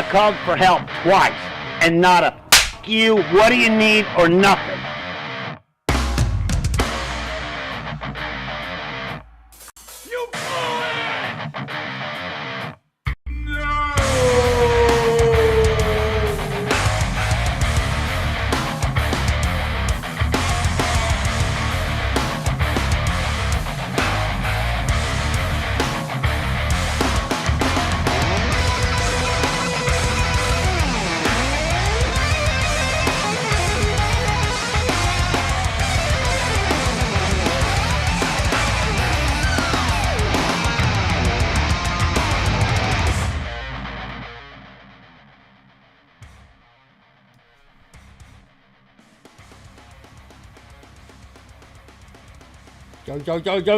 called for help twice, and not a "F you, what do you need," or nothing. You blew it!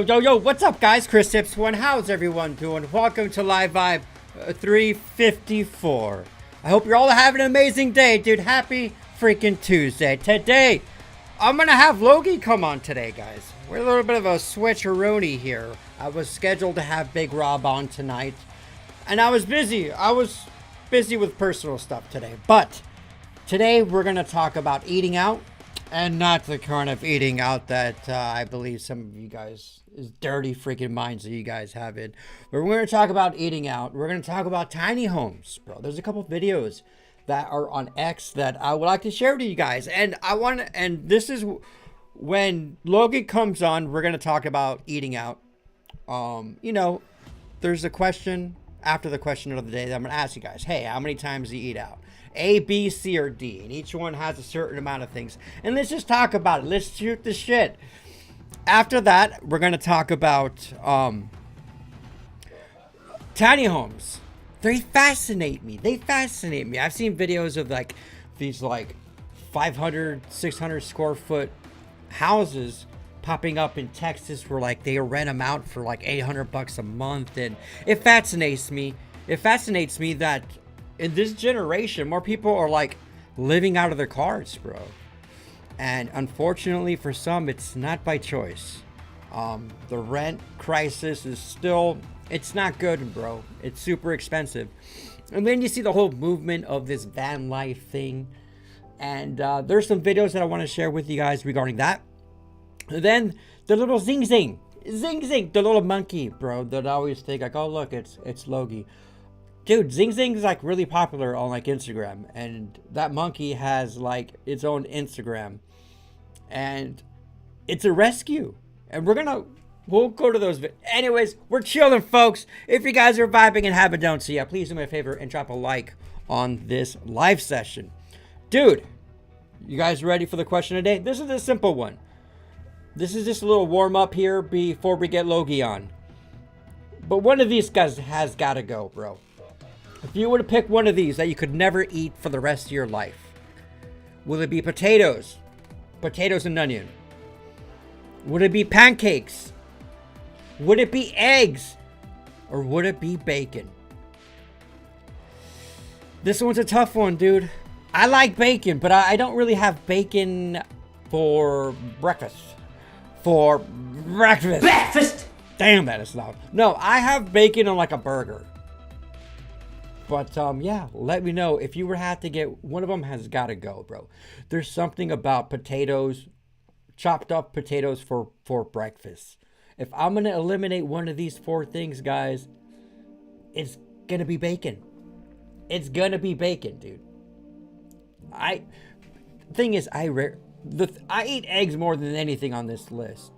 Yo, what's up, guys? Chris Tips1, how's everyone doing? Welcome to Live Vibe 354. I hope you're all having an amazing day, dude. Happy freaking Tuesday. Today, I'm gonna have Logan come on today, guys. We're a little bit of a switcheroni here. I was scheduled to have Big Rob on tonight, and I was busy. With personal stuff today, but today we're gonna talk about eating out. And not the kind of eating out that I believe some of you guys, is dirty freaking minds that you guys have it. But we're going to talk about eating out. We're going to talk about tiny homes, bro. There's a couple videos that are on X that I would like to share with you guys. And this is when Logan comes on, we're going to talk about eating out. There's a question after the question of the day that I'm going to ask you guys. Hey, how many times do you eat out? A, B, C, or D, and each one has a certain amount of things. And let's just talk about it. Let's shoot the shit. After that, we're going to talk about tiny homes. They fascinate me. I've seen videos of like these like 500, 600 square foot houses popping up in Texas where like they rent them out for like $800 a month, and it fascinates me. It fascinates me that in this generation, more people are like living out of their cars, bro. And unfortunately for some, it's not by choice. The rent crisis is still, it's not good, bro. It's super expensive. And then you see the whole movement of this van life thing. And there's some videos that I want to share with you guys regarding that. And then the little zing, the little monkey, bro, that I always think like, oh, look, it's Logie. Dude, Zing is like really popular on like Instagram, and that monkey has like its own Instagram, and it's a rescue. And we'll go to those. Anyways, we're chilling, folks. If you guys are vibing and haven't done so yet, please do me a favor and drop a like on this live session. Dude, you guys ready for the question today? This is a simple one. This is just a little warm up here before we get Logie on. But one of these guys has got to go, bro. If you were to pick one of these that you could never eat for the rest of your life, will it be potatoes and onion? Would it be pancakes? Would it be eggs? Or would it be bacon? This one's a tough one, dude. I like bacon, but I don't really have bacon for breakfast. Breakfast! Damn, that is loud. No, I have bacon on like a burger. But, yeah, let me know. If you were to have to get, one of them has got to go, bro. There's something about potatoes, chopped up potatoes for breakfast. If I'm going to eliminate one of these four things, guys, it's going to be bacon. It's going to be bacon, dude. Thing is, I eat eggs more than anything on this list.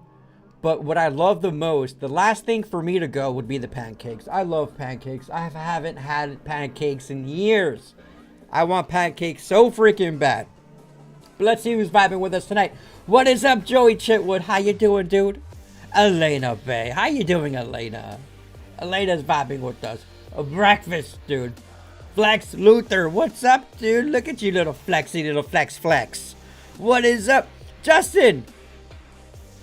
But what I love the most, the last thing for me to go would be the pancakes. I love pancakes. I haven't had pancakes in years. I want pancakes so freaking bad. But let's see who's vibing with us tonight. What is up, Joey Chitwood? How you doing, dude? Elena Bay. How you doing, Elena? Elena's vibing with us. A breakfast, dude. Flex Luther. What's up, dude? Look at you, little flexy, little flex. What is up? Justin.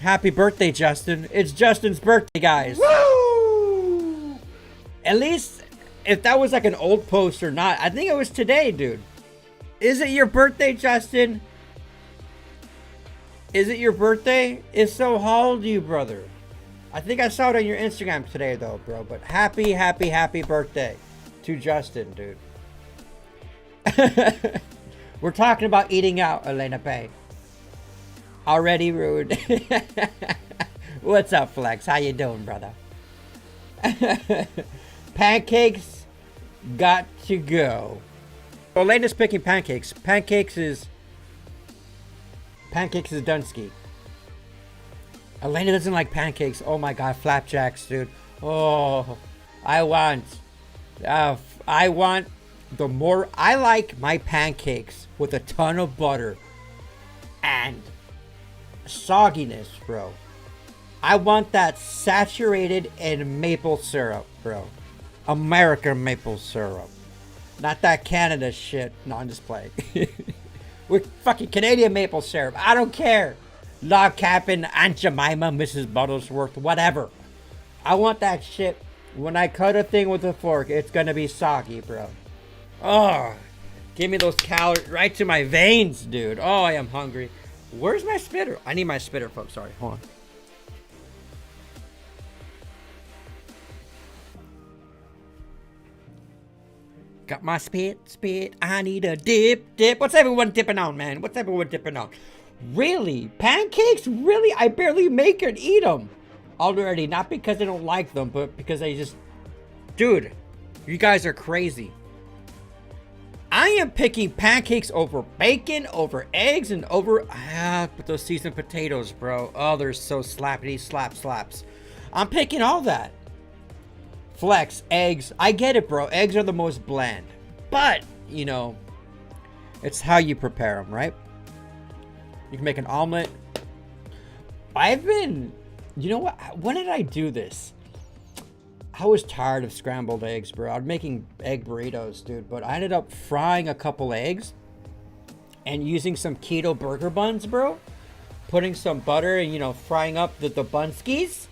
Happy birthday, Justin. It's Justin's birthday, guys. Woo! At least, if that was like an old post or not, I think it was today, dude. Is it your birthday, Justin? Is it your birthday? If so, how old are you, brother? I think I saw it on your Instagram today, though, bro. But happy birthday to Justin, dude. We're talking about eating out, Elena Pay. Already rude. What's up, Flex? How you doing, brother? Pancakes got to go. Elena's picking pancakes. Pancakes is Dunsky. Elena doesn't like pancakes. Oh my god, flapjacks, dude. Oh, I want I like my pancakes with a ton of butter and sogginess, bro. I want that saturated in maple syrup, bro. American maple syrup. Not that Canada shit. No, I'm just playing. With fucking Canadian maple syrup. I don't care. Log Cabin, Aunt Jemima, Mrs. Buttlesworth, whatever. I want that shit. When I cut a thing with a fork, it's gonna be soggy, bro. Oh, give me those calories right to my veins, dude. Oh, I am hungry. Where's my spitter? I need my spitter, folks. Sorry, hold on. Got my spit. I need a dip. What's everyone dipping on, man? What's everyone dipping on? Really? Pancakes? Really? I barely make and eat them already. Not because I don't like them, but because I just... Dude, you guys are crazy. I am picking pancakes over bacon, over eggs, and over... but those seasoned potatoes, bro. Oh, they're so slappity slaps. I'm picking all that. Flex, eggs. I get it, bro. Eggs are the most bland. But, you know, it's how you prepare them, right? You can make an omelet. You know what? When did I do this? I was tired of scrambled eggs, bro. I was making egg burritos, dude. But I ended up frying a couple eggs and using some keto burger buns, bro. Putting some butter and, you know, frying up the bunskies.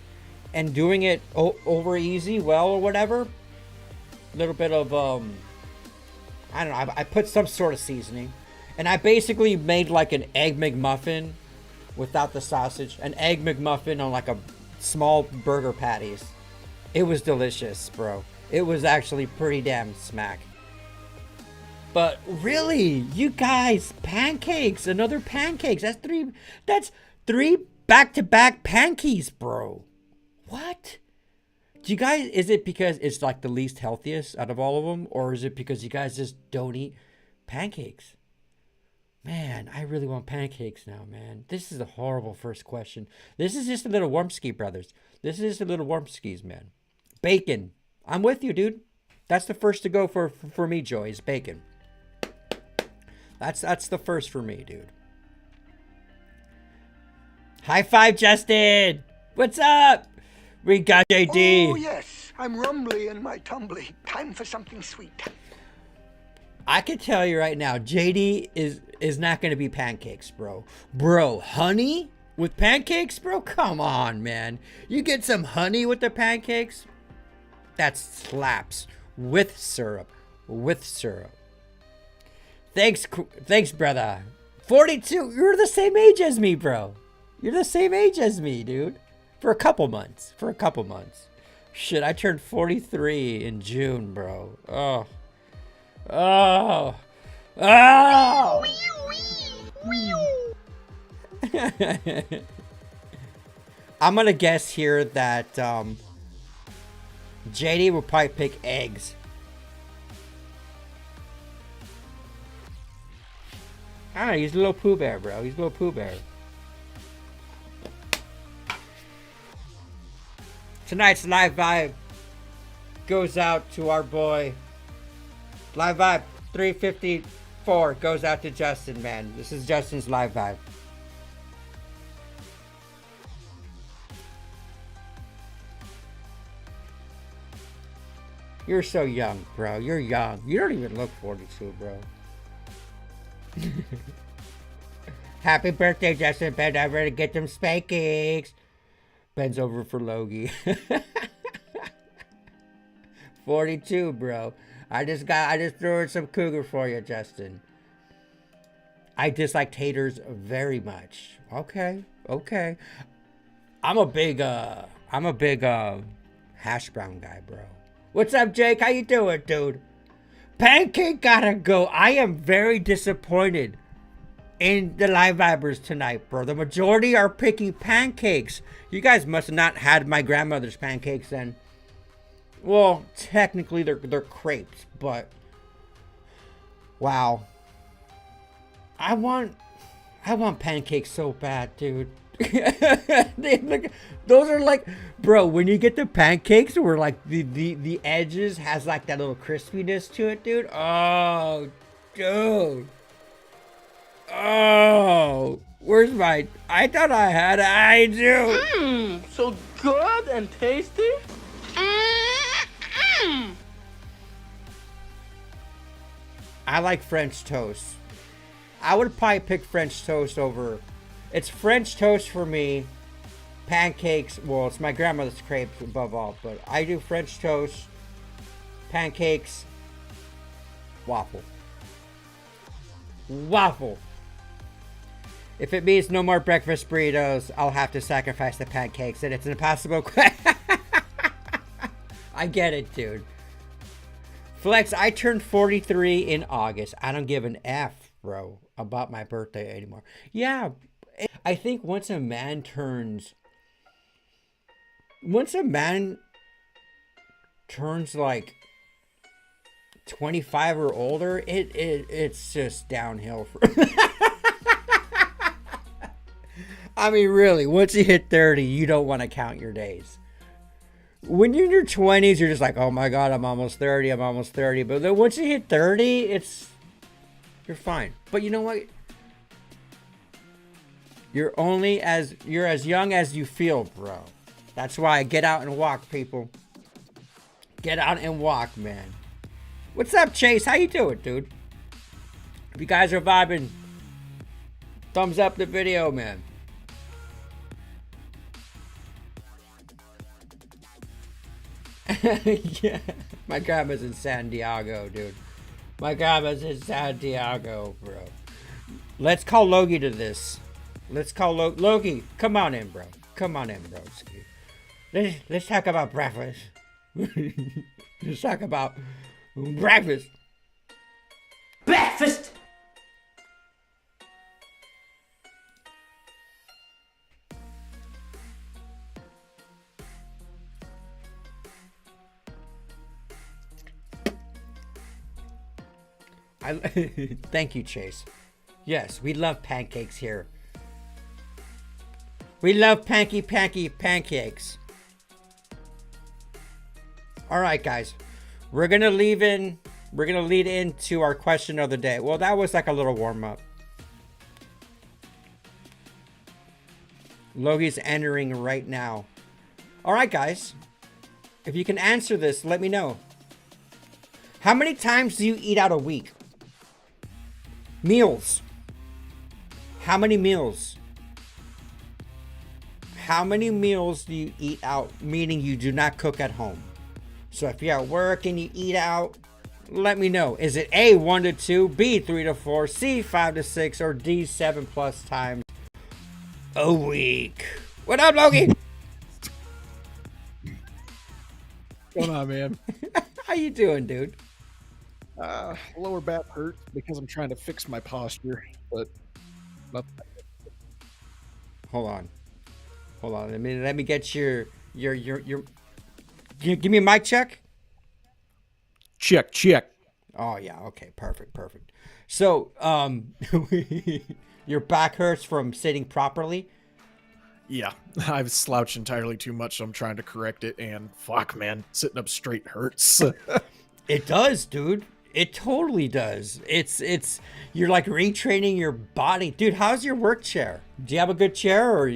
And doing it over easy, well, or whatever. A little bit of, I don't know. I put some sort of seasoning. And I basically made like an egg McMuffin without the sausage. An egg McMuffin on like a small burger patties. It was delicious, bro. It was actually pretty damn smack. But really, you guys, pancakes. Another pancakes. That's three back-to-back pancakes, bro. What? Do you guys, is it because it's like the least healthiest out of all of them? Or is it because you guys just don't eat pancakes? Man, I really want pancakes now, man. This is a horrible first question. This is just a little Wormski, brothers. This is just a little Wormskis, man. Bacon. I'm with you, dude. That's the first to go for me, Joy, is bacon. That's the first for me, dude. High five, Justin. What's up? We got JD. Oh, yes. I'm rumbly in my tumbly. Time for something sweet. I can tell you right now, JD is not going to be pancakes, bro. Bro, honey with pancakes, bro? Come on, man. You get some honey with the pancakes? That slaps. With syrup. Thanks, brother. 42. You're the same age as me, bro. You're the same age as me, dude. For a couple months. Shit, I turned 43 in June, bro. Oh. I'm gonna guess here that JD will probably pick eggs. I don't know, he's a little Pooh Bear, bro. He's a little Pooh Bear. Tonight's live vibe goes out to our boy. Live vibe 354 goes out to Justin, man. This is Justin's live vibe. You're so young, bro. You're young. You don't even look 42, bro. Happy birthday, Justin. Ben, I'm ready to get them spankings. Ben's over for Logie. 42, bro. I just threw in some cougar for you, Justin. I dislike taters very much. Okay. I'm a big hash brown guy, bro. What's up, Jake? How you doing, dude? Pancake gotta go. I am very disappointed in the live vibers tonight, bro. The majority are picking pancakes. You guys must have not had my grandmother's pancakes then. Well, technically they're crepes, but wow. I want pancakes so bad, dude. Those are like, bro, when you get the pancakes where like the edges has like that little crispiness to it, dude. Oh, dude. Oh, where's my, I thought I had, I do. So good and tasty. I like French toast. I would probably pick French toast over, it's French toast for me. Pancakes, well, it's my grandmother's crepes above all, but I do French toast, pancakes, waffle. Waffle. If it means no more breakfast burritos, I'll have to sacrifice the pancakes, and it's an impossible I get it, dude. Flex, I turned 43 in August. I don't give an F, bro, about my birthday anymore. Yeah, I think once a man turns like 25 or older, it's just downhill for I mean, really, once you hit 30, you don't want to count your days. When you're in your 20s, you're just like, oh my God, I'm almost 30, I'm almost 30. But then once you hit 30, you're fine. But you know what? You're as young as you feel, bro. That's why I get out and walk, people. Get out and walk, man. What's up, Chase? How you doing, dude? If you guys are vibing, thumbs up the video, man. Yeah, my grandma's in San Diego, dude. My grandma's in San Diego, bro. Let's call Logie to this. Let's call Logie. Come on in, bro. Come on in, bro. Let's talk about breakfast. Let's talk about breakfast. Breakfast. Thank you, Chase. Yes, we love pancakes here. We love pancakes. All right, guys. We're gonna lead into our question of the day. Well, that was like a little warm up. Logie's entering right now. All right, guys. If you can answer this, let me know. How many times do you eat out a week? Meals. How many meals? How many meals do you eat out, meaning you do not cook at home? So if you're at work and you eat out, let me know. Is it A, 1 to 2, B, 3 to 4, C, 5 to 6, or D, 7+ times a week? What up, Logan? What's going on, man? How you doing, dude? Lower back hurt because I'm trying to fix my posture, but Hold on. Let me get your give me a mic check. check. Oh yeah, okay, perfect. So, your back hurts from sitting properly. Yeah, I've slouched entirely too much, so I'm trying to correct it. And fuck, man, sitting up straight hurts. It does, dude. It totally does. It's you're like retraining your body, dude. How's your work chair? Do you have a good chair, or?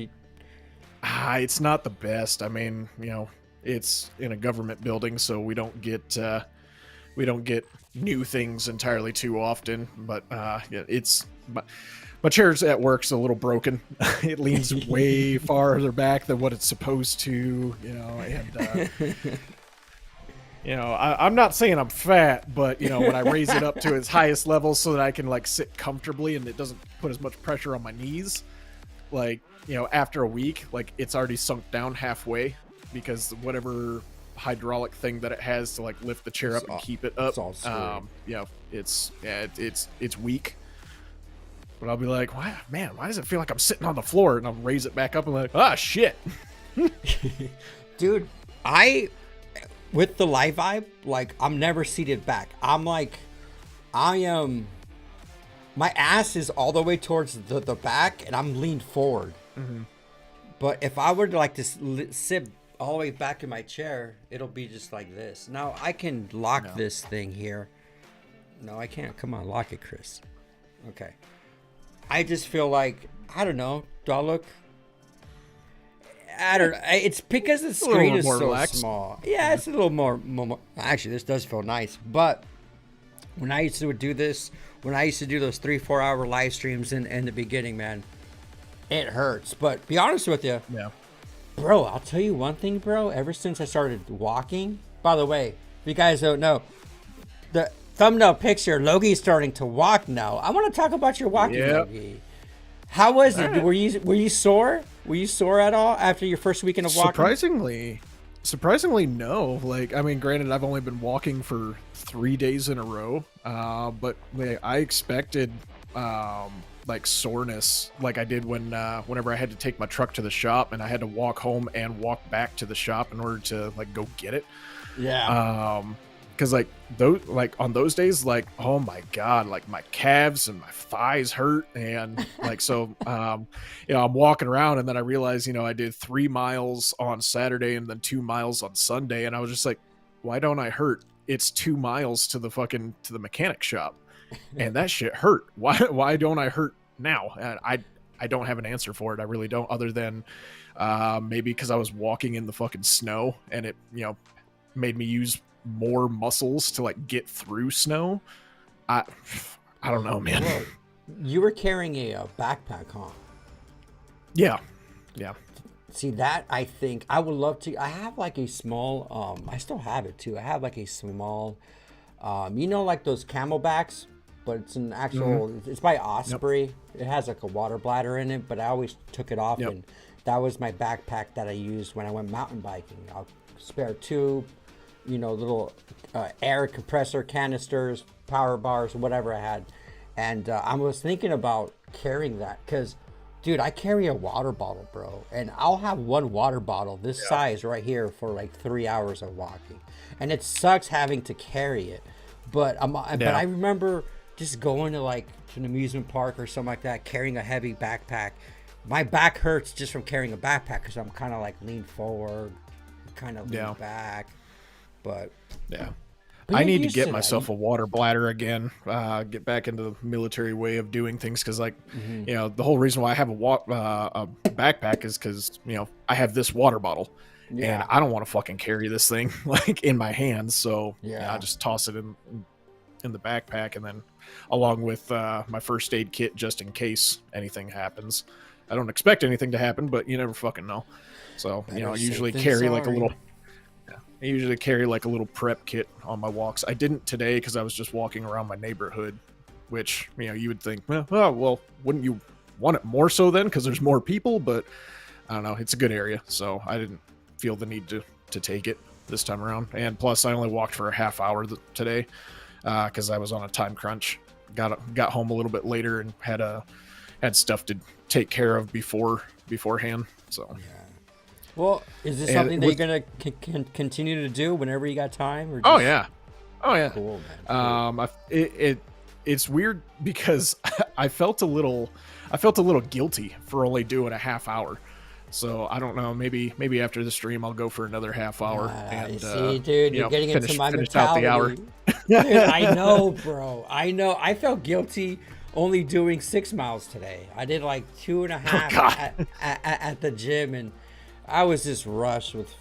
It's not the best. I mean, it's in a government building, so we don't get new things entirely too often. But yeah, my chair's at work's a little broken. It leans way farther back than what it's supposed to, and I'm not saying I'm fat, but when I raise it up to its highest level so that I can like sit comfortably and it doesn't put as much pressure on my knees, like after a week, like it's already sunk down halfway because whatever hydraulic thing that it has to like lift the chair up and keep it up. It's all screwy. It's weak. But I'll be like, why does it feel like I'm sitting on the floor? And I'll raise it back up and like, ah, shit. Dude, with the live vibe, like, I'm never seated back. My ass is all the way towards the back, and I'm leaned forward. Mm-hmm. But if I were to like to sit all the way back in my chair, it'll be just like this. Now I can lock this thing here. No, I can't. Come on, lock it, Chris. Okay. I just feel like, I don't know. Do I look? I don't know. It's because the screen is so relaxed. Small. Yeah, it's a little more. Actually, this does feel nice. But when I used to do this, when I used to do those 3-4 hour live streams in the beginning, man, it hurts. But be honest with you. Yeah. Bro, I'll tell you one thing, bro. Ever since I started walking, by the way, if you guys don't know, the thumbnail picture, Logi's starting to walk now. I want to talk about your walking, Logi. How was it? Right. Were you sore? Were you sore at all after your first weekend of walking? Surprisingly, no. Like, I mean, granted, I've only been walking for 3 days in a row, but I expected like soreness, like I did whenever I had to take my truck to the shop and I had to walk home and walk back to the shop in order to like go get it. Yeah. Because like on those days, like, oh my god, like my calves and my thighs hurt, and like so I'm walking around and then I realized I did 3 miles on Saturday and then 2 miles on Sunday, and I was just like, why don't I hurt? It's 2 miles to the mechanic shop, and that shit hurt. Why don't I hurt now? And I don't have an answer for it. I really don't, other than maybe because I was walking in the fucking snow and it made me use more muscles to like get through snow. I don't know, man. Well, you were carrying a backpack, huh? Yeah. See, that I think I would love to. I have like a small I still have it too. I have like a small like those camelbacks, but it's an actual it's by Osprey. Yep. It has like a water bladder in it, but I always took it off. Yep. And that was my backpack that I used when I went mountain biking. I'll spare 2 little air compressor canisters, power bars, whatever I had. And I was thinking about carrying that because, dude, I carry a water bottle, bro. And I'll have one water bottle this size right here for like 3 hours of walking. And it sucks having to carry it. But I remember just going to like to an amusement park or something like that, carrying a heavy backpack. My back hurts just from carrying a backpack because I'm kind of like lean forward, kind of lean back. But I need to get myself a water bladder again, get back into the military way of doing things, because like the whole reason why I have a backpack is because I have this water bottle and I don't want to fucking carry this thing like in my hands, so I just toss it in the backpack, and then along with my first aid kit just in case anything happens. I don't expect anything to happen, but you never fucking know. So I usually carry like a little. I usually carry like a little prep kit on my walks. I didn't today because I was just walking around my neighborhood, which, you would think, well, wouldn't you want it more so then? Because there's more people, but I don't know. It's a good area, so I didn't feel the need to take it this time around. And plus, I only walked for a half hour today because I was on a time crunch. Got home a little bit later and had stuff to take care of beforehand. So. Yeah. Well, is this something that you're gonna continue to do whenever you got time? Or just... Oh yeah. Cool, man. Cool. It's weird because I felt a little guilty for only doing a half hour. So I don't know. Maybe after the stream I'll go for another half hour. And see, dude, you're getting into my mentality. Out the hour. Dude, I know, bro. I know. I felt guilty only doing 6 miles today. I did like 2.5 at the gym, and I was just rushed with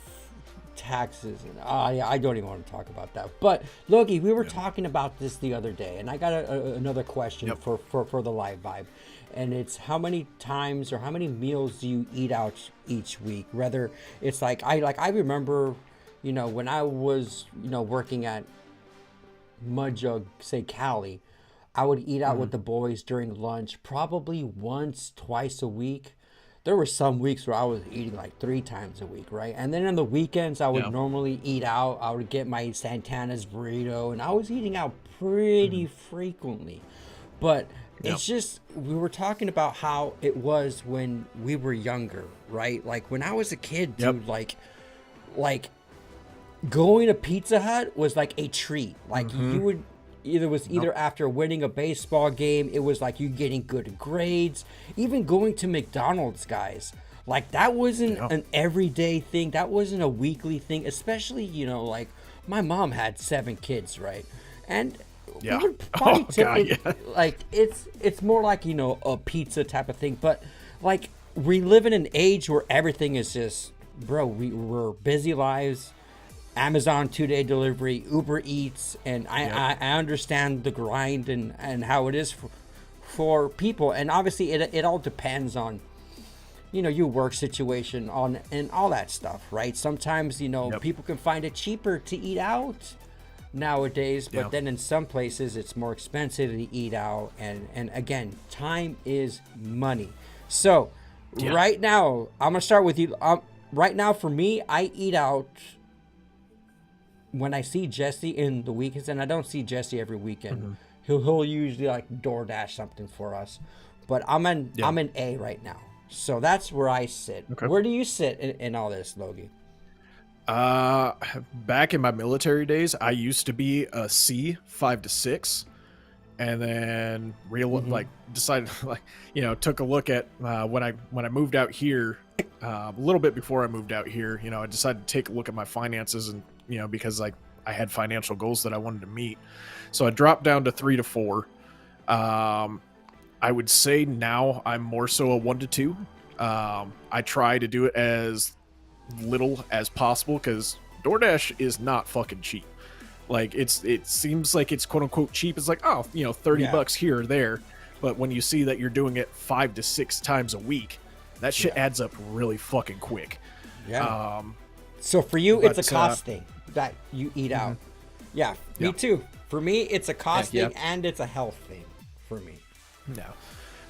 taxes, and I don't even want to talk about that. But Loki, we were talking about this the other day, and I got another question for the live vibe, and it's how many times or how many meals do you eat out each week? Whether it's like I remember, when I was working at Mud Jug, say Cali, I would eat out with the boys during lunch probably once, twice a week. there were some weeks where I was eating like 3 times a week, right? And then on the weekends, I would Yeah. normally eat out. I would get my Santana's burrito, and I was eating out pretty frequently. But it's just, we were talking about how it was when we were younger, right? Like when I was a kid, dude, like going to Pizza Hut was like a treat. Like you would either after winning a baseball game, it was like you getting good grades. Even going to McDonald's, guys, like that wasn't an everyday thing. That wasn't a weekly thing, especially, you know, like my mom had 7 kids, right? And we would probably like it's more like, you know, a pizza type of thing. But like we live in an age where everything is just, bro, we're busy lives. Amazon 2-day delivery, Uber Eats, and I understand the grind and how it is for people, and obviously it all depends on, you know, your work situation on and all that stuff, right? Sometimes, you know, people can find it cheaper to eat out nowadays, but then in some places it's more expensive to eat out, and again, time is money. So right now, I'm gonna start with you. Right now for me, I eat out when I see Jesse in the weekends, and I don't see Jesse every weekend. He'll usually like DoorDash something for us, but I'm in A right now, so that's where I sit. Where do you sit in all this, Logie? Back in my military days, I used to be a C, 5 to 6, and then decided, like, you know, took a look at when I moved out here, a little bit before I moved out here, you know, I decided to take a look at my finances, and you know, because like I had financial goals that I wanted to meet, so I dropped down to 3 to 4. I would say now I'm more so a 1 to 2. I try to do it as little as possible because DoorDash is not fucking cheap. Like it seems like it's quote unquote cheap. It's like, oh, you know, $30 here or there, but when you see that you're doing it 5 to 6 times a week, that shit adds up really fucking quick. So for you, it's a cost thing that you eat out. Yeah, me too. For me, it's a cost thing and it's a health thing for me.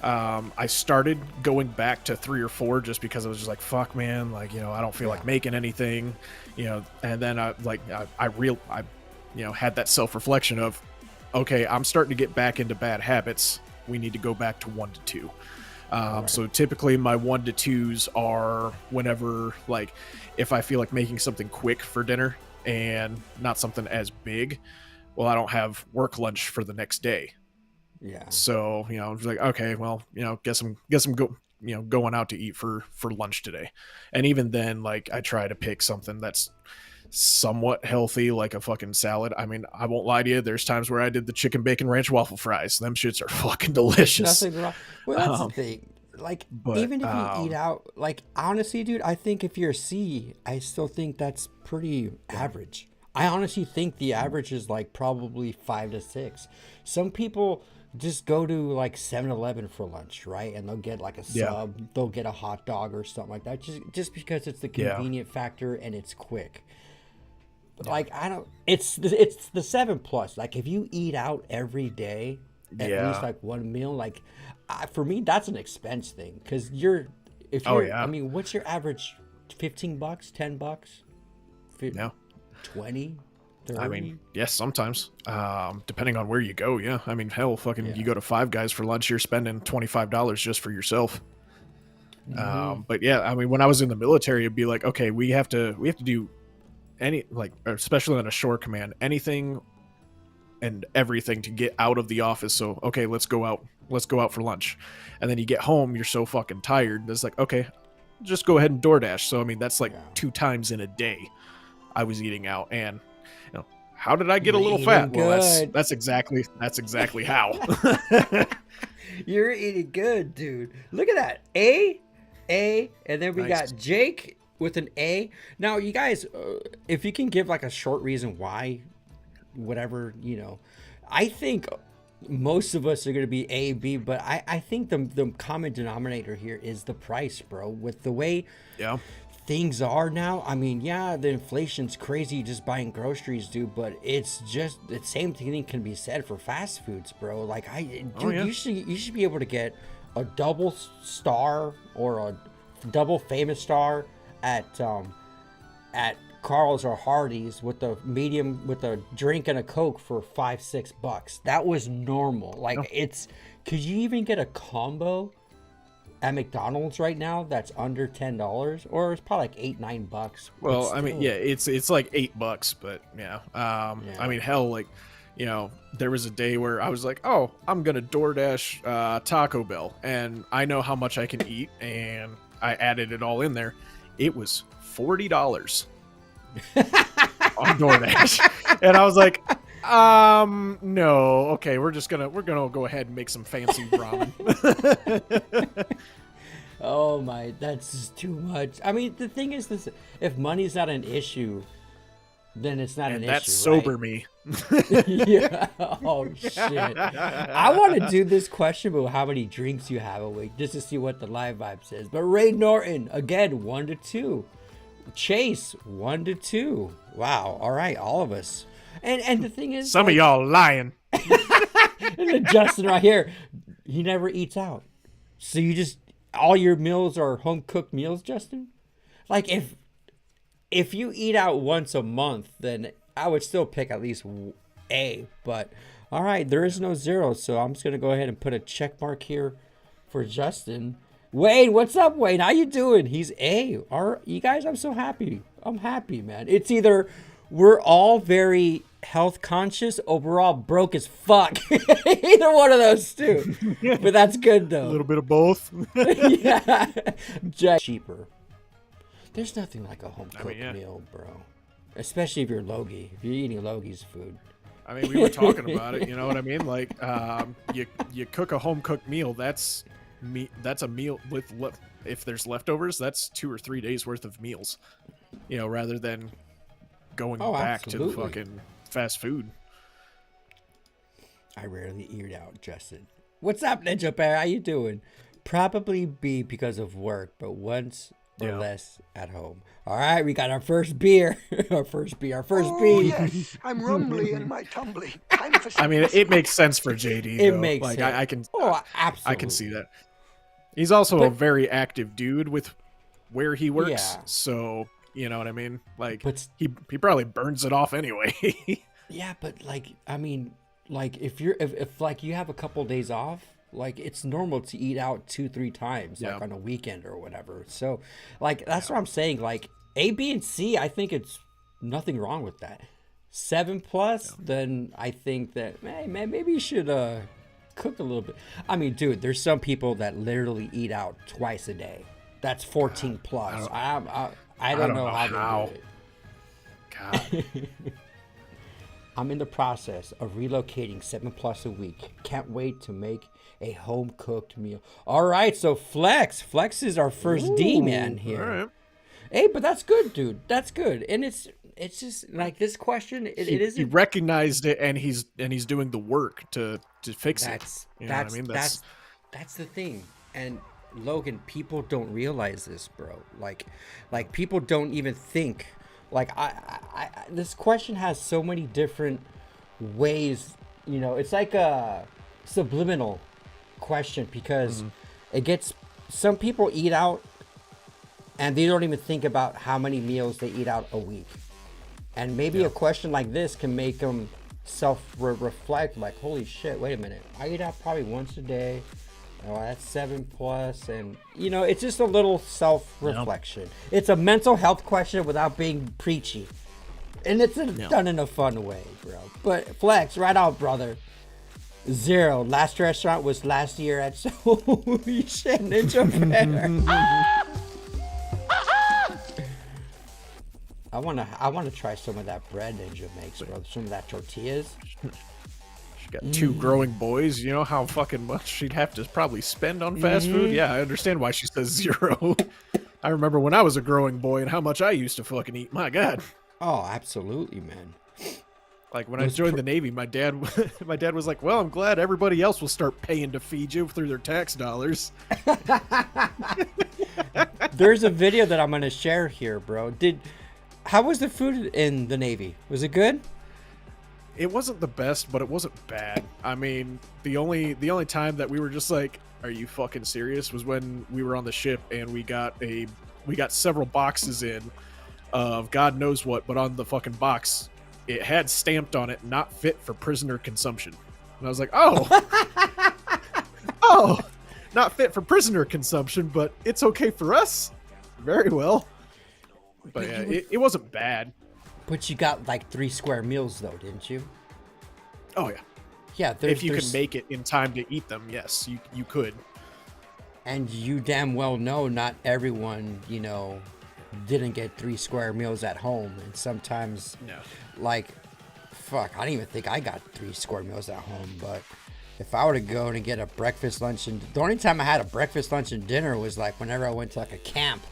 I started going back to 3 or 4 just because I was just like, fuck, man, like, you know, I don't feel like making anything, you know. And then I you know, had that self-reflection of, okay, I'm starting to get back into bad habits. We need to go back to 1 to 2. So typically my 1 to 2s are whenever, like, if I feel like making something quick for dinner and not something as big, well, I don't have work lunch for the next day. So, you know, I'm just like, okay, well, you know, guess I'm going out to eat for lunch today. And even then, like, I try to pick something that's somewhat healthy, like a fucking salad. I mean, I won't lie to you, there's times where I did the chicken bacon ranch waffle fries. Them shits are fucking delicious. Nothing wrong. Well, that's the thing. Like, even if you eat out, like, honestly, dude, I think if you're a C, I still think that's pretty average. I honestly think the average is like probably 5 to 6. Some people just go to like 7-Eleven for lunch, right? And they'll get like a sub, they'll get a hot dog or something like that, just because it's the convenient factor and it's quick. But like, I don't, it's the 7+. Like, if you eat out every day, at least like one meal, like, for me, that's an expense thing. Because I mean, what's your average? $15, $10, Yeah. 20, 30? I mean, yes, sometimes. Depending on where you go, yeah. I mean, hell, fucking, you go to Five Guys for lunch, you're spending $25 just for yourself. But yeah, I mean, when I was in the military, it'd be like, okay, we have to do any, like, especially on a shore command, anything and everything to get out of the office. So, okay, let's go out for lunch. And then you get home, you're so fucking tired. It's like, okay, just go ahead and DoorDash. So, I mean, that's like 2 times in a day I was eating out. And, you know, how did I get a little fat? Good. Well, that's exactly how. You're eating good, dude. Look at that. A, and then we got Jake with an A. Now, you guys, if you can give like a short reason why, whatever, you know, I think most of us are going to be A, B, but I think the common denominator here is the price, bro. With the way things are now, I mean, yeah, the inflation's crazy just buying groceries, dude, but it's just the same thing can be said for fast foods, bro. Like, you should be able to get a double star or a double famous star at Carl's or Hardee's with a medium with a drink and a Coke for $5-6. That was normal. Like could you even get a combo at McDonald's right now that's under $10? Or it's probably like $8-9. Well, I mean, yeah, it's like $8, but yeah. I mean, hell, like, you know, there was a day where I was like, oh, I'm gonna DoorDash Taco Bell, and I know how much I can eat, and I added it all in there. It was $40 on DoorDash, and I was like, no, okay, we're gonna go ahead and make some fancy ramen. Oh my, that's just too much. I mean, the thing is this: if money's not an issue, then it's not an issue. That's sober me. Yeah. Oh shit. I want to do this question about how many drinks you have a week, just to see what the live vibe says. But Ray Norton again, 1 to 2. Chase 1 to 2. Wow. All right, all of us. And the thing is, some of y'all lying. And then Justin right here, he never eats out. So you just all your meals are home cooked meals, Justin. Like if you eat out once a month, then I would still pick at least A. But all right, there is no 0, so I'm just gonna go ahead and put a check mark here for Justin. Wade, what's up, Wade? How you doing? He's A. All right, you guys, I'm so happy. I'm happy, man. It's either we're all very health conscious or we're all broke as fuck. Either one of those two. But that's good though. A little bit of both. Yeah. Just cheaper. There's nothing like a home cooked meal, bro. Especially if you're Logie. If you're eating Logie's food. I mean, we were talking about it. You know what I mean? Like, you cook a home cooked meal. That's a meal with if there's leftovers. That's 2 or 3 days worth of meals. You know, rather than going back to the fucking fast food. I rarely eat out, Justin. What's up, Ninja Bear? How you doing? Probably be because of work, but once or less at home. All right, we got our first beer. our first beer. Oh, yes, I'm rumbly in my tumbly. Time for I mean, it makes sense for JD. It though. makes like sense. I can. Oh, absolutely. I can see that. He's also a very active dude with where he works. Yeah. So you know what I mean. Like, But he probably burns it off anyway. yeah, but like, I mean, like if like you have a couple days off, like it's normal to eat out 2-3 times, like on a weekend or whatever. So, like that's what I'm saying. Like A, B, and C, I think it's nothing wrong with that. 7+, then I think that hey, man, maybe you should cook a little bit. I mean, dude, there's some people that literally eat out twice a day. That's 14+. I don't know how they do it. God. I'm in the process of relocating 7+ a week. Can't wait to make a home cooked meal. All right, so Flex is our first D man here. All right. Hey, but that's good, dude. That's good, and it's just like this question. It isn't. He recognized it, and he's doing the work to fix it. You know what I mean? That's the thing. And Logan, people don't realize this, bro. Like people don't even think. Like I this question has so many different ways. You know, it's like a subliminal question because it gets some people eat out and they don't even think about how many meals they eat out a week. And maybe a question like this can make them self-reflect, like, holy shit, wait a minute, I eat out probably once a day. Oh, that's 7+, and you know, it's just a little self-reflection. Yep. It's a mental health question without being preachy, and it's done in a fun way, bro. But Flex, right out, brother. 0. Last restaurant was last year at Holy shit, Ninja Bear. I wanna try some of that bread Ninja makes, bro. Some of that tortillas. Got 2 growing boys. You know how fucking much she'd have to probably spend on fast food? Yeah, I understand why she says 0. I remember when I was a growing boy and how much I used to fucking eat. My God. Oh, absolutely, man. Like when I joined the Navy, my dad was like, well, I'm glad everybody else will start paying to feed you through their tax dollars. There's a video that I'm going to share here, bro. How was the food in the Navy? Was it good? It wasn't the best, but it wasn't bad. I mean, the only time that we were just like, are you fucking serious? Was when we were on the ship and we got several boxes in of God knows what, but on the fucking box it had stamped on it, not fit for prisoner consumption. And I was like, oh, not fit for prisoner consumption, but it's okay for us. Very well. But yeah, it wasn't bad. But you got like 3 square meals though, didn't you? Oh yeah. Yeah. If you can make it in time to eat them, yes, you could. And you damn well know not everyone, didn't get 3 square meals at home. And sometimes, I don't even think I got 3 square meals at home. But if I were to go and get a breakfast, lunch, and the only time I had a breakfast, lunch, and dinner was like whenever I went to like a camp.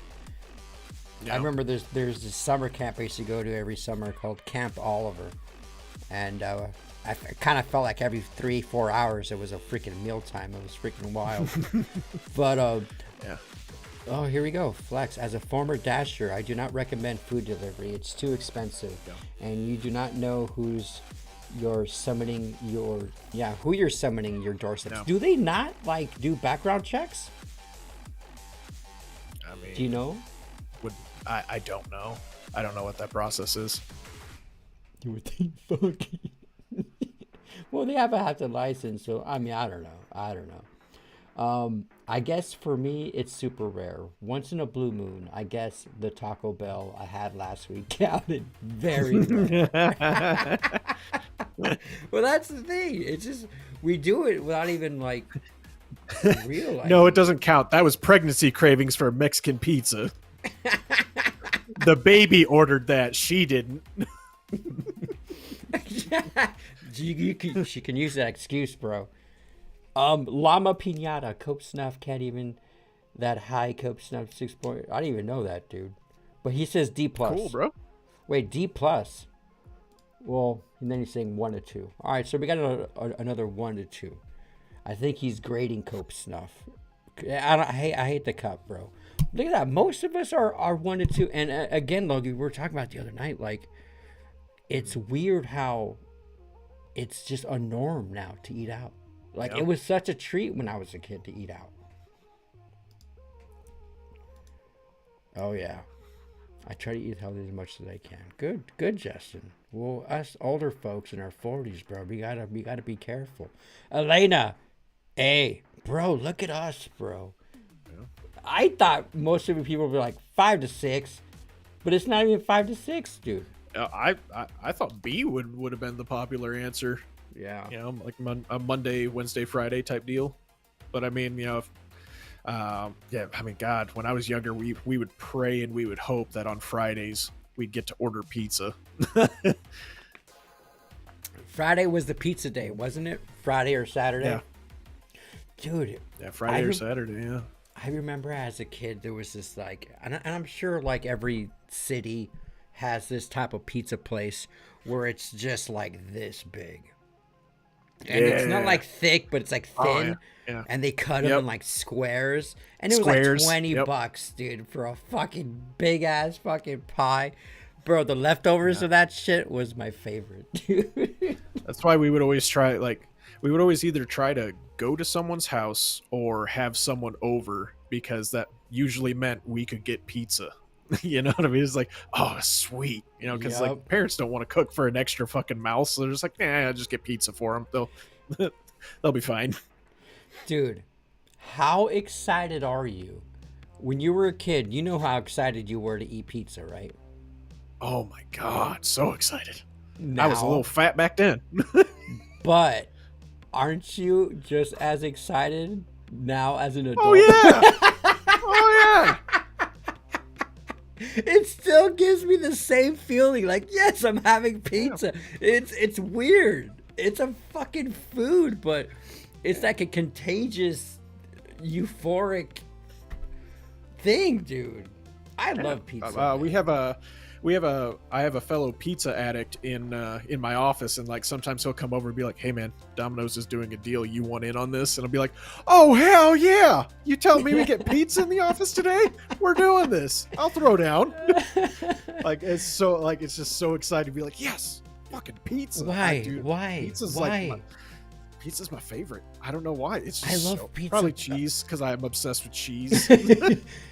Yeah. I remember there's this summer camp I used to go to every summer called Camp Oliver. And I kind of felt like every 3-4 hours it was a freaking mealtime. It was freaking wild. But, yeah. Oh, here we go. Flex. As a former dasher, I do not recommend food delivery. It's too expensive. Yeah. And you do not know who you're summoning your doorsteps. No. Do they not do background checks? I mean, do you know? I don't know. I don't know what that process is. You would think fucking. Well, they have to license, so I mean, I don't know. I guess for me, it's super rare. Once in a blue moon, I guess the Taco Bell I had last week counted very rare. Well, that's the thing. It's just we do it without even realizing. No, it doesn't count. That was pregnancy cravings for Mexican pizza. The baby ordered that. She didn't. She can use that excuse, bro. Llama Piñata, Cope Snuff can't even that high. Cope Snuff 6 point. I didn't even know that, dude. But he says D+. Cool, bro. Wait, D+. Well, and then he's saying 1 to 2. All right, so we got another 1 to 2. I think he's grading Cope Snuff. I hate the cup, bro. Look at that. Most of us are 1 to 2. And again, Logan, we were talking about the other night. It's weird how it's just a norm now to eat out. It was such a treat when I was a kid to eat out. Oh yeah, I try to eat healthy as much as I can. Good, Justin. Well, us older folks in our 40s, bro, we gotta be careful. Elena, hey, bro, look at us, bro. Yeah. I thought most of the people would be like 5 to 6, but it's not even 5 to 6, dude. I thought B would have been the popular answer. Yeah. A Monday, Wednesday, Friday type deal. But I mean, God, when I was younger, we would pray and we would hope that on Fridays we'd get to order pizza. Friday was the pizza day, wasn't it? Friday or Saturday? Yeah. Dude. Yeah, Friday or Saturday, yeah. I remember as a kid, there was this and I'm sure every city has this type of pizza place where it's just this big. And it's not thick, but it's thin. Oh, yeah. And they cut them in squares. And it was $20, dude, for a fucking big ass fucking pie. Bro, the leftovers of that shit was my favorite, dude. That's why we would always try, we would always either try to go to someone's house or have someone over, because that usually meant we could get pizza. You know what I mean? It's oh, sweet. Because parents don't want to cook for an extra fucking mouse. So they're just I'll just get pizza for them. They'll be fine. Dude, how excited are you? When you were a kid, you know how excited you were to eat pizza, right? Oh my God, so excited. Now, I was a little fat back then. But aren't you just as excited now as an adult? Oh, yeah. Oh, yeah. It still gives me the same feeling. Yes, I'm having pizza. Yeah. It's weird. It's a fucking food, but it's like a contagious, euphoric thing, dude. I love pizza. I have a fellow pizza addict in my office, and sometimes he'll come over and be like, "Hey man, Domino's is doing a deal. You want in on this?" And I'll be like, "Oh hell yeah! You tell me we get pizza in the office today? We're doing this. I'll throw down." It's just so excited to be like, "Yes, fucking pizza." Why? Dude, Why? Pizza's Why? Pizza's my favorite. I don't know why. It's I just love pizza. Probably cheese, because I'm obsessed with cheese.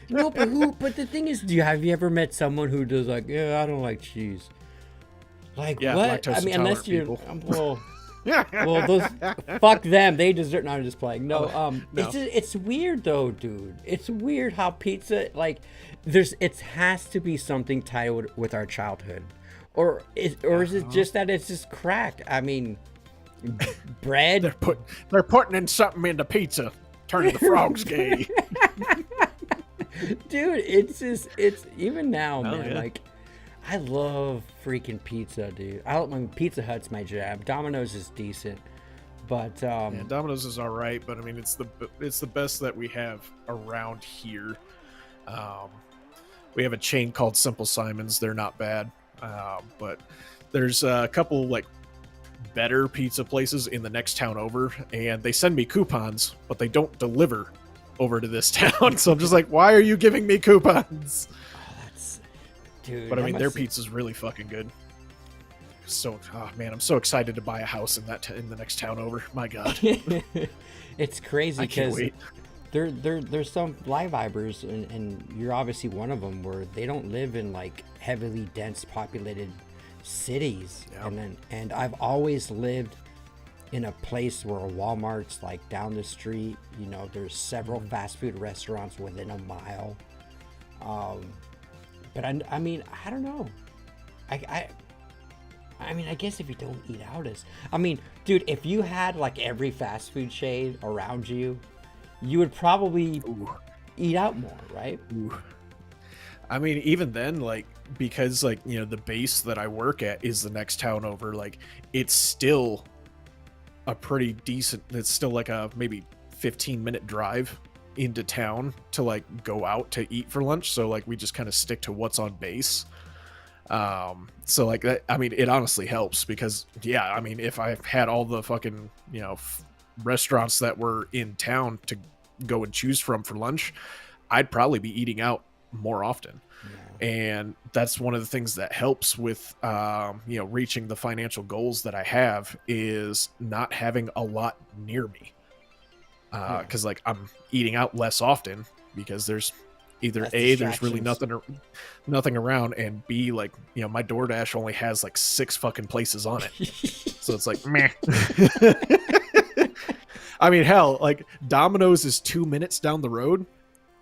No, but the thing is, have you ever met someone who does like, yeah, I don't like cheese? Like, Yeah, what? lactose I mean, intolerant unless you're, people. well, those, fuck them. They deserve. No, I'm just playing. No, no. it's weird though, dude. It's weird how pizza, like, it has to be something tied with our childhood, or is it just that it's just cracked? I mean, bread. They're putting in something into pizza, turning the frogs gay. Dude, it's even now, man. Yeah. Like, I love freaking pizza, dude. I mean, Pizza Hut's my jam. Domino's is decent, but Yeah, Domino's is all right, but I mean, it's the best that we have around here. We have a chain called Simple Simon's. They're not bad, but there's a couple like better pizza places in the next town over, and they send me coupons, but they don't deliver over to this town. So I'm just like, why are you giving me coupons? Dude, but I mean, their pizza's really fucking good. So, oh man, I'm so excited to buy a house in the next town over. My God, it's crazy I can't because wait. there's some live vibers, and you're obviously one of them, where they don't live in like heavily dense populated cities. Yeah. And I've always lived in a place where Walmart's like down the street. You know, there's several fast food restaurants within a mile. But I mean, I don't know. I mean, I guess if you don't eat out I mean, dude, if you had like every fast food chain around you, you would probably eat out more, right? Ooh. I mean, even then, like, because like, you know, the base that I work at is the next town over, like, it's still a pretty decent, it's still like a maybe 15-minute drive into town to like go out to eat for lunch. So like we just kind of stick to what's on base. So like that, I mean, it honestly helps because yeah, I mean, if I had all the fucking, you know, restaurants that were in town to go and choose from for lunch, I'd probably be eating out more often. Yeah. And that's one of the things that helps with, you know, reaching the financial goals that I have is not having a lot near me. Because like I'm eating out less often because there's either there's really nothing around, and B, like, you know, my DoorDash only has like 6 fucking places on it. So it's like meh. I mean, hell, like Domino's is 2 minutes down the road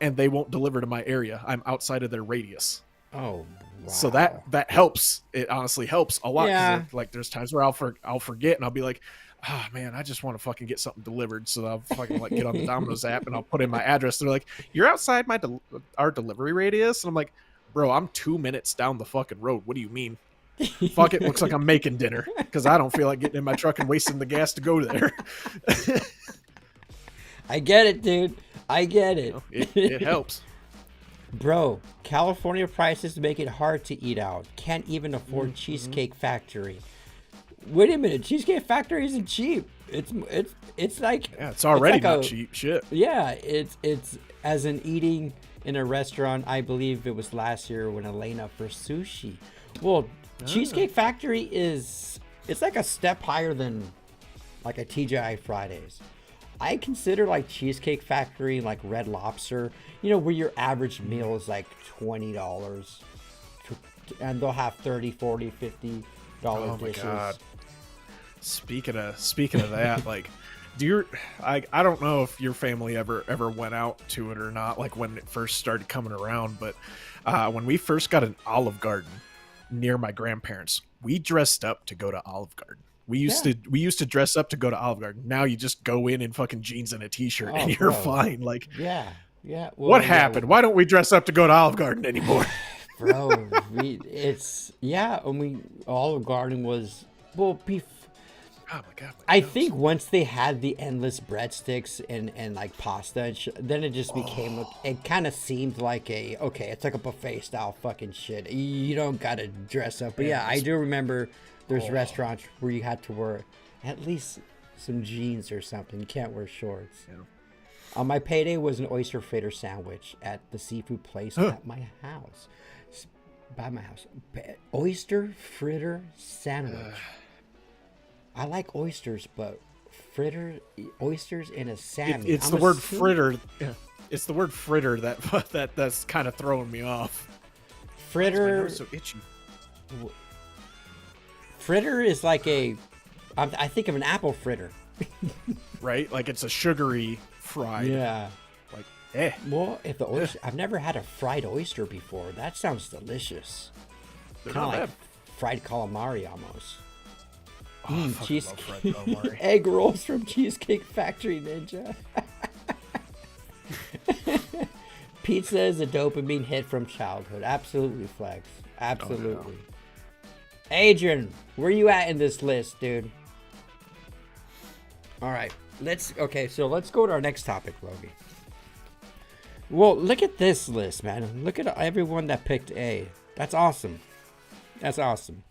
and they won't deliver to my area. I'm outside of their radius. Oh, wow. So that helps. It honestly helps a lot. Yeah. Like there's times where I'll forget and I'll be like, oh man, I just want to fucking get something delivered. So I'll fucking like get on the Domino's app and I'll put in my address. They're like, you're outside our delivery radius. And I'm like, bro, I'm 2 minutes down the fucking road. What do you mean? Fuck, it looks like I'm making dinner because I don't feel like getting in my truck and wasting the gas to go there. I get it, dude. I get it. It helps. Bro, California prices make it hard to eat out. Can't even afford Cheesecake Factory. Wait a minute, Cheesecake Factory isn't cheap. It's like, yeah, it's already it's like not cheap shit. Yeah, it's as in eating in a restaurant. I believe it was last year when Elena for sushi. Well, Cheesecake Factory it's like a step higher than like a TGI Fridays. I consider like Cheesecake Factory, like Red Lobster, you know, where your average meal is like $20 and they'll have $30, $40, $50 oh dishes. My God. Speaking of that, like, I don't know if your family ever went out to it or not, like when it first started coming around, but when we first got an Olive Garden near my grandparents, we dressed up to go to Olive Garden. We used to dress up to go to Olive Garden. Now you just go in fucking jeans and a t-shirt and you're fine. Like, yeah. Well, what happened? Why don't we dress up to go to Olive Garden anymore? Bro, Olive Garden was, well, beef. Oh my God. I think once they had the endless breadsticks and like pasta, and then it just became, it kind of seemed like it's like a buffet style fucking shit. You don't gotta dress up. But yeah, I do remember there's restaurants where you had to wear at least some jeans or something. You can't wear shorts. Yeah. My payday was an oyster fritter sandwich at the seafood place at my house. By my house. Oyster fritter sandwich. I like oysters, but fritter oysters in a salmon. It's the word fritter. Yeah. It's the word fritter that's kind of throwing me off. Fritter. So itchy. Fritter is like I think of an apple fritter. Right? Like it's a sugary fried. Yeah. Like, eh. Well, if the oyster, I've never had a fried oyster before. That sounds delicious. Kind of like fried calamari almost. Oh, Egg rolls from Cheesecake Factory Ninja. Pizza is a dopamine hit from childhood. Absolutely, Flex. Absolutely. Oh, no. Adrian, where you at in this list, dude? All right, so let's go to our next topic, Logan. Well, look at this list, man. Look at everyone that picked A. That's awesome. That's awesome.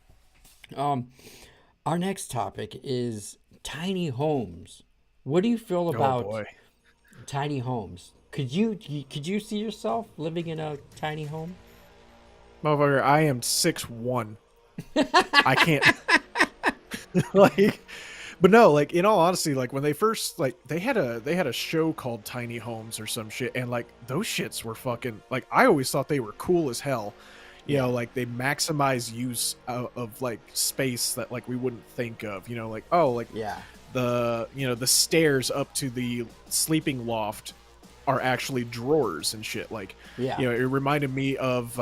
Our next topic is tiny homes. What do you feel about tiny homes? Could you see yourself living in a tiny home? Motherfucker, I am 6'1". I can't like, but no, like in all honesty, like when they first they had a show called Tiny Homes or some shit, and like those shits were fucking like, I always thought they were cool as hell. You know, like they maximize use of like space that like we wouldn't think of. You know, like the stairs up to the sleeping loft are actually drawers and shit. Like, you know, it reminded me of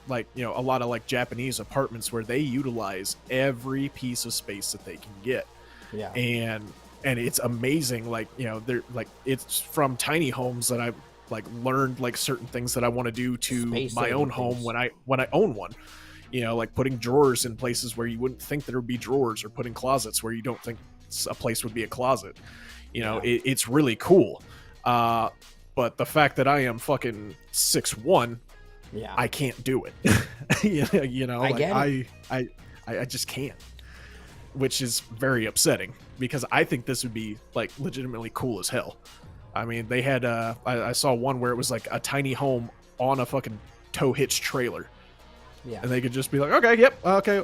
like, you know, a lot of like Japanese apartments where they utilize every piece of space that they can get. Yeah. And it's amazing. Like, you know, they're like, it's from tiny homes that I've like learned like certain things that I want to do to my own home when I own one. You know, like putting drawers in places where you wouldn't think there would be drawers, or putting closets where you don't think a place would be a closet. You know, it's really cool. But the fact that I am fucking 6'1", I can't do it. You know, I just can't, which is very upsetting because I think this would be like legitimately cool as hell. I mean, they had I saw one where it was like a tiny home on a fucking tow hitch trailer. Yeah. And they could just be like, okay, yep, okay,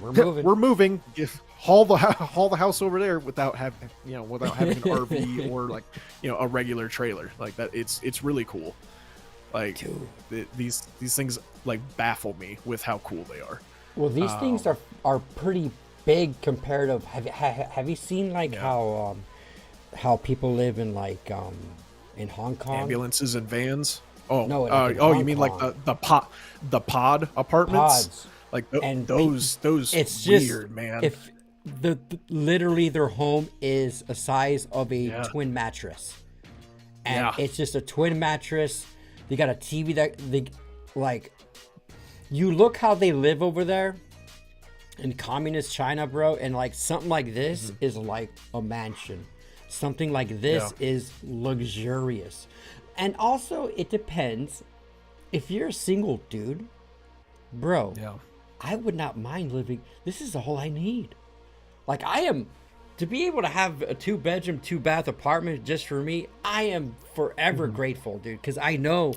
we're moving. Haul the house over there without having an RV or like, you know, a regular trailer like that. It's really cool. Like these things like baffle me with how cool they are. Well, these things are pretty big compared to. Have you seen like how people live in like in Hong Kong? Ambulances and vans. Oh no! You mean Kong. Like the pod apartments? Pods. Like those. It's weird, just, man. If literally their home is a size of a twin mattress, and it's just a twin mattress. They got a TV that they like. You look how they live over there in communist China, bro, and like something like this is like a mansion. Something like this is luxurious. And also, it depends. If you're a single dude, bro, I would not mind living. This is all I need. Like, to be able to have a 2-bedroom, 2-bath apartment just for me, I am forever grateful, dude. Because I know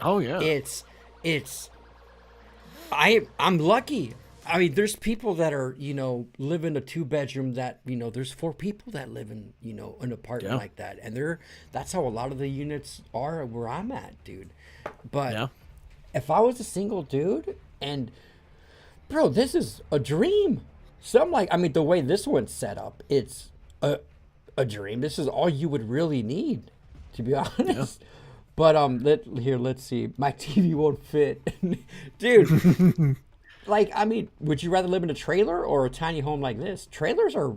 I'm lucky. I mean, there's people that are, you know, live in a 2-bedroom that, you know, there's 4 people that live in, you know, an apartment like that. And that's how a lot of the units are where I'm at, dude. But if I was a single dude and, bro, this is a dream. So I'm like, I mean, the way this one's set up, it's a dream. This is all you would really need, to be honest. But let's see. My TV won't fit. Dude. Like, I mean, would you rather live in a trailer or a tiny home like this? Trailers are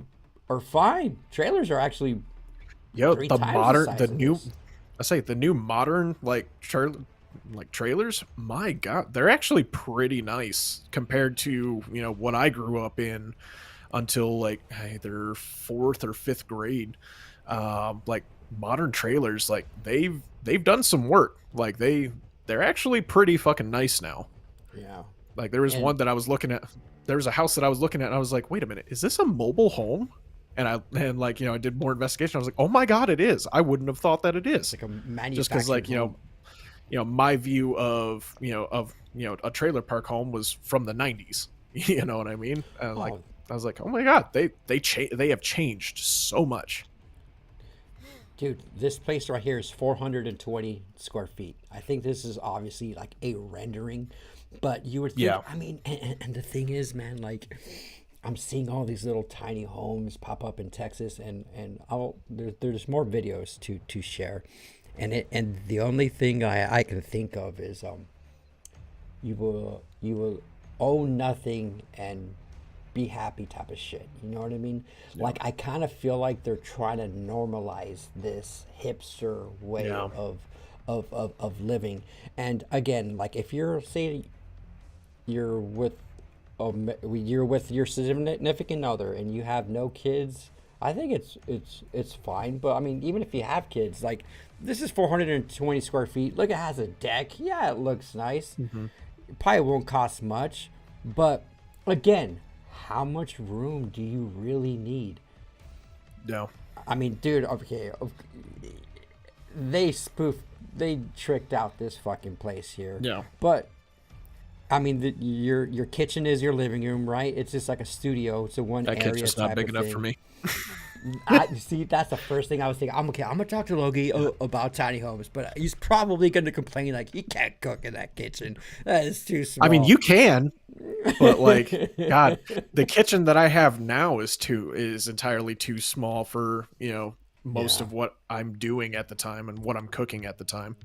fine. Trailers are actually the new modern trailers. My God, they're actually pretty nice compared to, you know, what I grew up in until like either 4th or 5th grade. Like modern trailers, like they've done some work. Like they're actually pretty fucking nice now. Yeah. Like there was one that I was looking at. There was a house that I was looking at, and I was like, "Wait a minute, is this a mobile home?" And like, you know, I did more investigation. I was like, "Oh my God, it is!" I wouldn't have thought that it is. Like a manufactured just because, like, you know, my view of a trailer park home was from the '90s. You know what I mean? And like, I was like, "Oh my God, they have changed so much." Dude, this place right here is 420 square feet. I think this is obviously like a rendering, but you would think, Yeah. I mean, and the thing is, man, like I'm seeing all these little tiny homes pop up in Texas, and there's more videos to share, and the only thing I can think of is you will own nothing and be happy type of shit. You know what I mean? Yeah. Like I kind of feel like they're trying to normalize this hipster way Yeah. of living. And again, like if you're say you're with your significant other and you have no kids, I think it's fine. But I mean, even if you have kids, like this is 420 square feet. Look, it has a deck. Yeah, it looks nice. It probably won't cost much, but again, how much room do you really need? No. I mean, dude, okay, they tricked out this fucking place here. Yeah. But I mean, your kitchen is your living room, right? It's just like a studio. It's a one that area kitchen's type not big of enough thing. for me. See, that's the first thing I was thinking. I'm gonna talk to Logie about tiny homes, but he's probably gonna complain like he can't cook in that kitchen. That is too small. I mean, you can, but like, God, the kitchen that I have now is entirely too small for most of what I'm doing at the time and what I'm cooking at the time.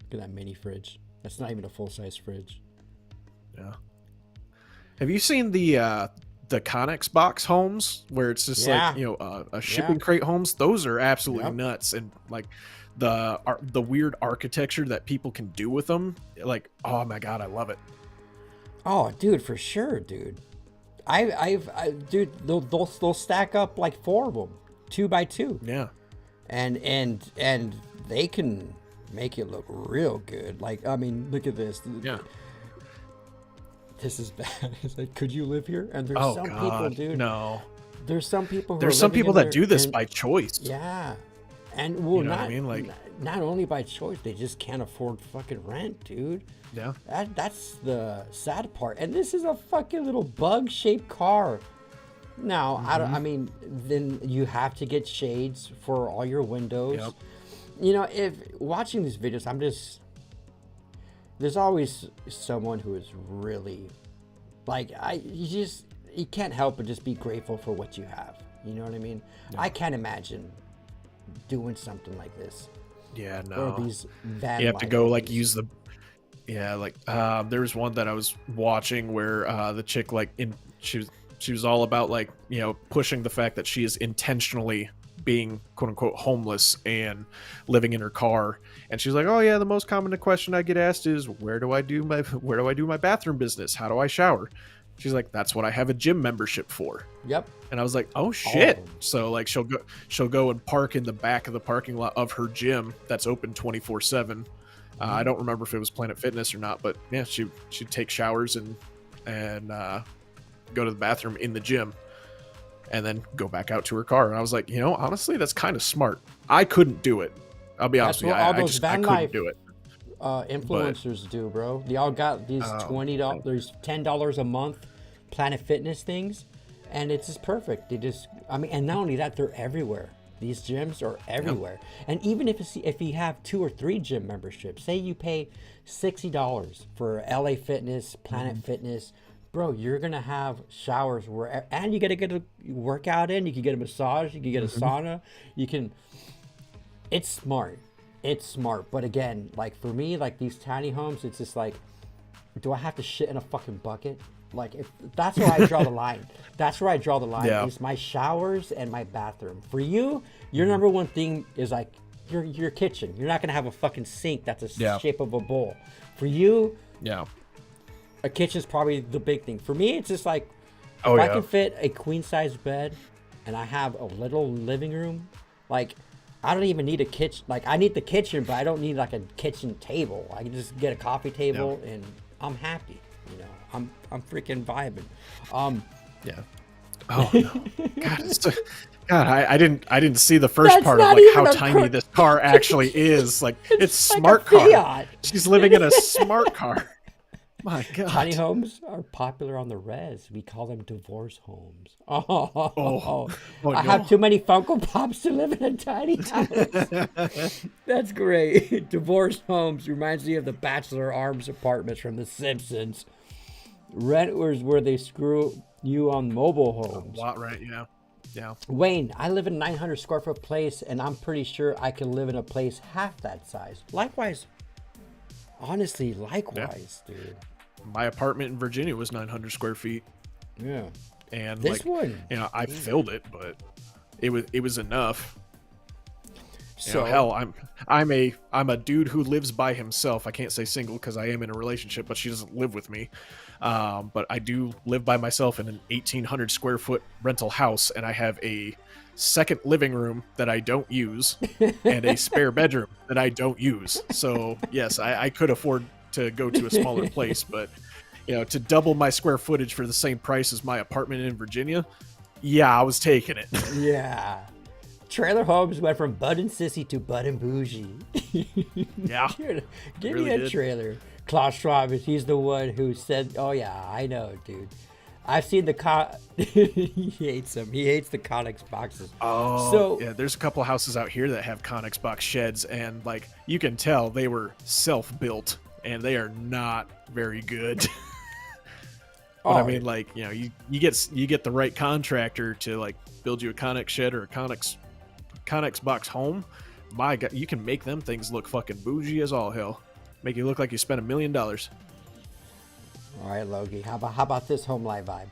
Look at that mini fridge. That's not even a full size fridge. Yeah. Have you seen the Connex box homes where it's just like a shipping crate homes? Those are absolutely nuts, and like the weird architecture that people can do with them. Like, oh my God, I love it. Oh, dude, for sure, dude. Dude, they'll stack up like 4 of them, 2 by 2. Yeah. And they can make it look real good. Like, I mean, look at this. Yeah. This is bad. It's like, could you live here? And there's some God, people, dude. No. There's some people who There's some people that do this by choice. Yeah. And well, you know what I mean? Like, not only by choice, they just can't afford fucking rent, dude. Yeah. That's the sad part. And this is a fucking little bug-shaped car. Now, I mean, then you have to get shades for all your windows. Yep. You know, if watching these videos, there's always someone who is really like, you can't help but just be grateful for what you have. You know what I mean? Yeah. I can't imagine doing something like this. Yeah, no. Or these van you have to go life like things. use the there was one that I was watching where the chick she was all about like, pushing the fact that she is intentionally being quote unquote homeless and living in her car. And she's like, oh yeah, the most common question I get asked is where do I do my bathroom business? How do I shower? She's like, that's what I have a gym membership for. Yep. And I was like, oh shit. So like she'll go and park in the back of the parking lot of her gym that's open 24/7. I don't remember if it was Planet Fitness or not, but yeah, she'd take showers and go to the bathroom in the gym and then go back out to her car. And I was like, honestly, that's kind of smart. I couldn't do it. I'll be honest with you. I couldn't do it. Influencers do, bro. They all got these $20, there's $10 a month Planet Fitness things, and it's just perfect. And not only that, they're everywhere. These gyms are everywhere. Yep. And even if you have 2 or 3 gym memberships, say you pay $60 for LA Fitness, Planet Fitness, bro, you're gonna have showers and you gotta get a workout in. You can get a massage. You can get a sauna. It's smart. It's smart. But again, like for me, like these tiny homes, it's just like, do I have to shit in a fucking bucket? Like that's where I draw the line. That's where I draw the line. Yeah. Is my showers and my bathroom. For you, your number one thing is like your kitchen. You're not gonna have a fucking sink that's the shape of a bowl. For you, a kitchen's probably the big thing. For me, it's just like if I can fit a queen size bed and I have a little living room, like I don't even need a kitchen. Like I need the kitchen, but I don't need like a kitchen table. I can just get a coffee table and I'm happy. I'm freaking vibing. Yeah. Oh no. God, I didn't see the first part of like how tiny this car actually is. Like it's like smart a car. Fiat. She's living in a smart car. My God. Tiny homes are popular on the res. We call them divorce homes. Oh, I have too many Funko Pops to live in a tiny house. That's great. Divorce homes reminds me of the Bachelor Arms apartments from The Simpsons. Renters where they screw you on mobile homes. Right, yeah. Yeah. Wayne, I live in a 900 square foot place, and I'm pretty sure I can live in a place half that size. Likewise. Honestly, likewise, dude. My apartment in Virginia was 900 square feet. Yeah. And this one, I filled it, but it was enough. So hell, I'm a dude who lives by himself. I can't say single because I am in a relationship, but she doesn't live with me. But I do live by myself in an 1,800 square foot rental house, and I have a second living room that I don't use and a spare bedroom that I don't use. So yes, I could afford to go to a smaller place, but to double my square footage for the same price as my apartment in Virginia, yeah, I was taking it. Yeah. Trailer homes went from bud and sissy to bud and bougie. Yeah. Give really me a did. trailer. Klaus Schwab, he's the one who said, oh yeah, I know, dude. I've seen the he hates them. He hates the Conex boxes. Oh, so yeah. There's a couple of houses out here that have Conex box sheds, and you can tell they were self-built, and they are not very good. But I mean, you get the right contractor to build you a Conex shed or a Conex box home. My God, you can make them things look fucking bougie as all hell. Make you look like you spent $1 million. All right, Logie. How about this home life vibe?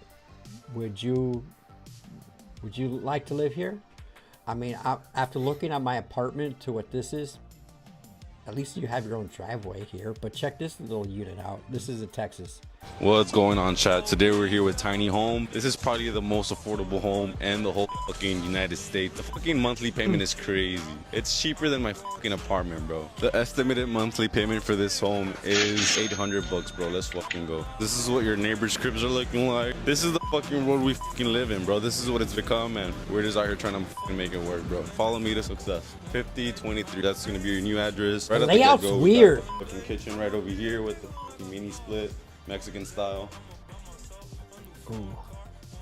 Would you like to live here? I mean, after looking at my apartment to what this is, at least you have your own driveway here. But check this little unit out. This is in Texas. What's going on, chat? Today we're here with Tiny Home. This is probably the most affordable home in the whole fucking United States. The fucking monthly payment is crazy. It's cheaper than my fucking apartment, bro. The estimated monthly payment for this home is $800, bro. Let's fucking go. This is what your neighbor's cribs are looking like. This is the fucking world we fucking live in, bro. This is what it's become, man. We're just out here trying to fucking make it work, bro. Follow me to success. 5023. That's gonna be your new address. Right The at the layout's get-go. weird. We got the fucking kitchen right over here with the fucking mini split. Mexican style. Ooh.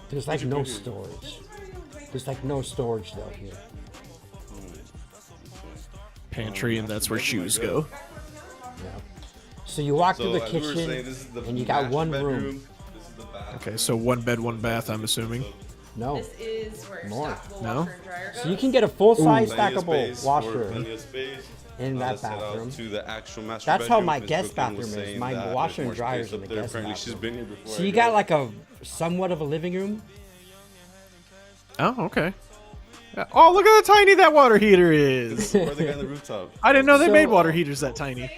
There's no storage. There's no storage though here. Pantry, and that's where shoes go. Yeah. So you walk through the as we were kitchen, saying, this is the and you got master one bedroom. room. This is the bath. Okay, so one bed, one bath, I'm assuming. No. This is where your More. stackable No? washer and dryer goes. So you can get a full-size Plenty of stackable space, washer plenty of space. in that Let's head out bathroom. to the actual master That's how bedroom. my Miss guest Brooklyn was bathroom is. saying My that washer there's and more dryer's space in up the there. guest Apparently she's bathroom. been here before. So I you got guess. a somewhat of a living room. Oh, okay. Yeah. Oh, look at how tiny that water heater is. Or the guy on the rooftop. I didn't know they So- made water heaters that tiny.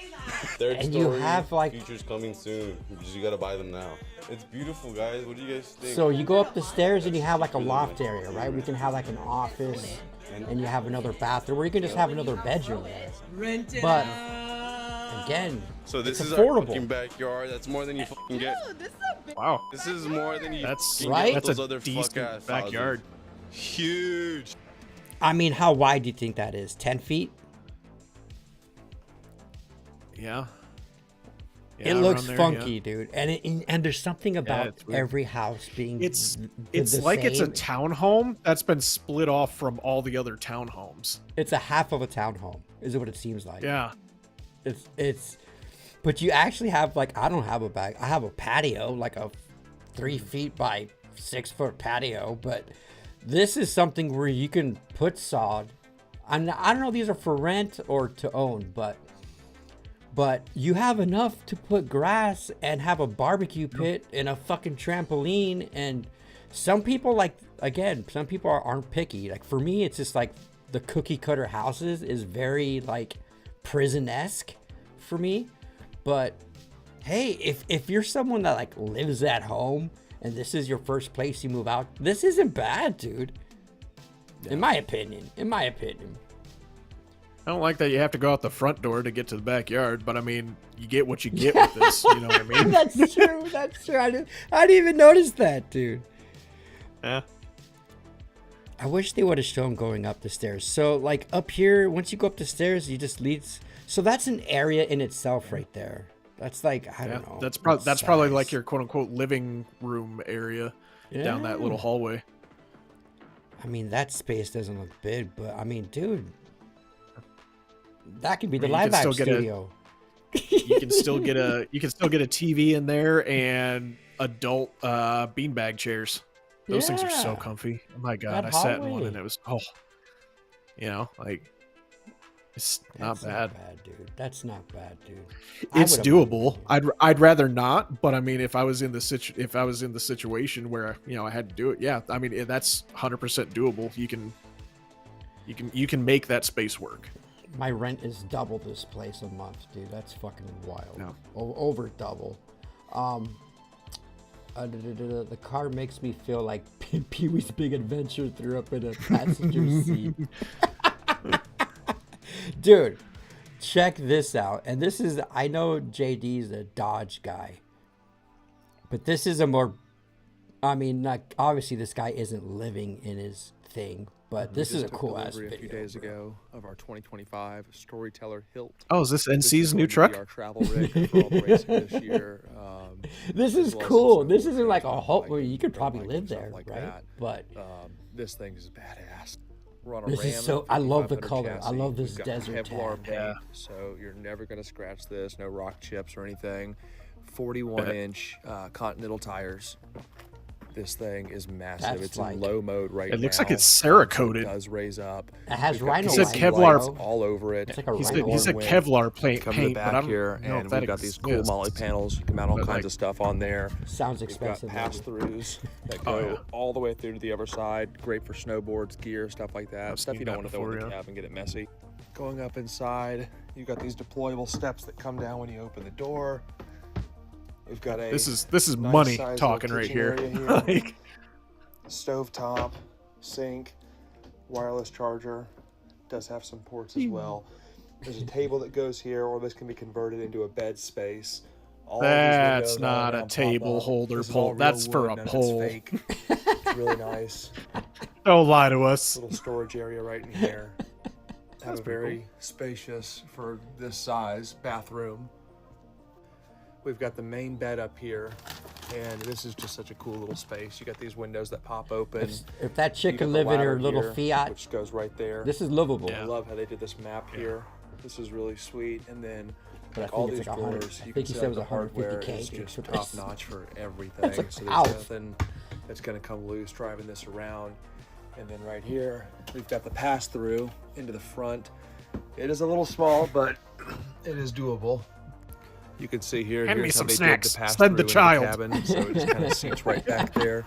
Third And you story, have, features coming soon. You gotta buy them now. It's beautiful, guys. What do you guys think? So you go up the stairs and you have a loft area, right? We can have an office, and you have another bathroom, or you can just have another bedroom there. Rent it But out. again, So this it's is our affordable. fucking backyard. That's more than you fucking get. Dude, this is a big Wow, This is more than you that's fucking Right? get with that's those a other decent fuck-ass backyard. houses. Huge. I mean, how wide do you think that is? 10 feet? Yeah. It looks funky, dude. And there's something about it's weird. every house being It's the like it's a same. townhome that's been split off from all the other townhomes. It's a half of a townhome, is what it seems like. Yeah. It's but you actually have I don't have I have a patio, like a 3 feet by 6 foot patio, but this is something where you can put sod. I don't know if these are for rent or to own, but you have enough to put grass and have a barbecue pit and a fucking trampoline. And some people some people aren't picky. Like for me, it's just the cookie cutter houses is very prison-esque for me. But hey, if you're someone that lives at home and this is your first place you move out, this isn't bad, dude. Yeah. In my opinion. I don't like that you have to go out the front door to get to the backyard, but I mean, you get what you get with this. You know what I mean? That's true. I didn't even notice that, dude. Yeah. I wish they would have shown going up the stairs. So up here, once you go up the stairs, you just lead. So that's an area in itself right there. That's like, I don't know. That's what probably size. like your quote unquote living room area down that little hallway. I mean, that space doesn't look big, but I mean, dude, that could be the you live can still app get studio. You can still get a TV in there and adult beanbag chairs. Those things are so Yeah. comfy. Oh my god, That I sat in one hallway. and it was like it's not That's bad. Not bad, dude. That's not bad, dude. It's I would've doable. moved I'd rather not, but I mean, if I was in the situation where I had to do it, yeah, I mean that's 100% doable. You can make that space work. My rent is double this place a month, dude. That's fucking wild. No. Over double. The car makes me feel like Pee-wee's Big Adventure threw up in a passenger seat. Dude, check this out. And this is, I know JD's a Dodge guy, but this is a more, I mean, like, obviously this guy isn't living in his thing, but this is a cool ass video. A few days bro. ago of our 2025 Storyteller Hilt. Oh, is this This NC's is new going to be truck? Our travel rig for all the racing this year. This as is well as cool. some This snow isn't like a stuff whole, like well, you could dirt probably bike live and stuff there, like right? that. But This thing is badass. We're on a This is Ram so- I love the 5500 color. I chassis. love this We've got desert Kevlar tag. paint, Yeah. so you're never going to scratch this. No rock chips or anything. 41-inch Continental tires. This thing is massive. That's it's like- in low mode right now. It looks like it's so Cerakoted. It does raise up. it has We've got rhino He said lights, Kevlar- bro. all over it. It's like a He rhino said light. Kevlar paint, Come to the but I back don't here, know if and that we've got these cool exists. molly panels. You can mount all But, kinds like- of stuff on there. Sounds We've expensive. got baby. pass-throughs that Oh, go yeah. all the way through to the other side. Great for snowboards, gear, stuff like that. I've Stuff seen you don't that want to throw in before, the yeah. cab and get it messy. Going up inside, you've got these deployable steps that come down when you open the door. We've got a This is nice money sized talking little right kitchen here. area Like, stovetop, sink, wireless charger. Does have some ports as well. There's a table that goes here, or this can be converted into a bed space. All of these That's windows all not a around pop table up. holder This is pole. all real That's for wood, a none of it's pole. fake. It's really nice. don't lie to us. Little storage area right in here. Have a very spacious, for this size, bathroom. We've got the main bed up here, and this is just such a cool little space. You got these windows that pop open. If that chick You could got the live in her ladder little here, Fiat, which goes right there. this is livable. I love how they did this map here. This is really sweet. And then But I like think all it's these like 100 drawers, I you think can he set said it up was the hardware 150K, is dude, just for top this. notch for everything. That's like So there's Alf. nothing that's gonna come loose driving this around. And then right here, we've got the pass through into the front. It is a little small, but it is doable. You can see here, Hand me here's how some they snacks. did the pass Send the through into child. cabin, so it just kind of sits right back there.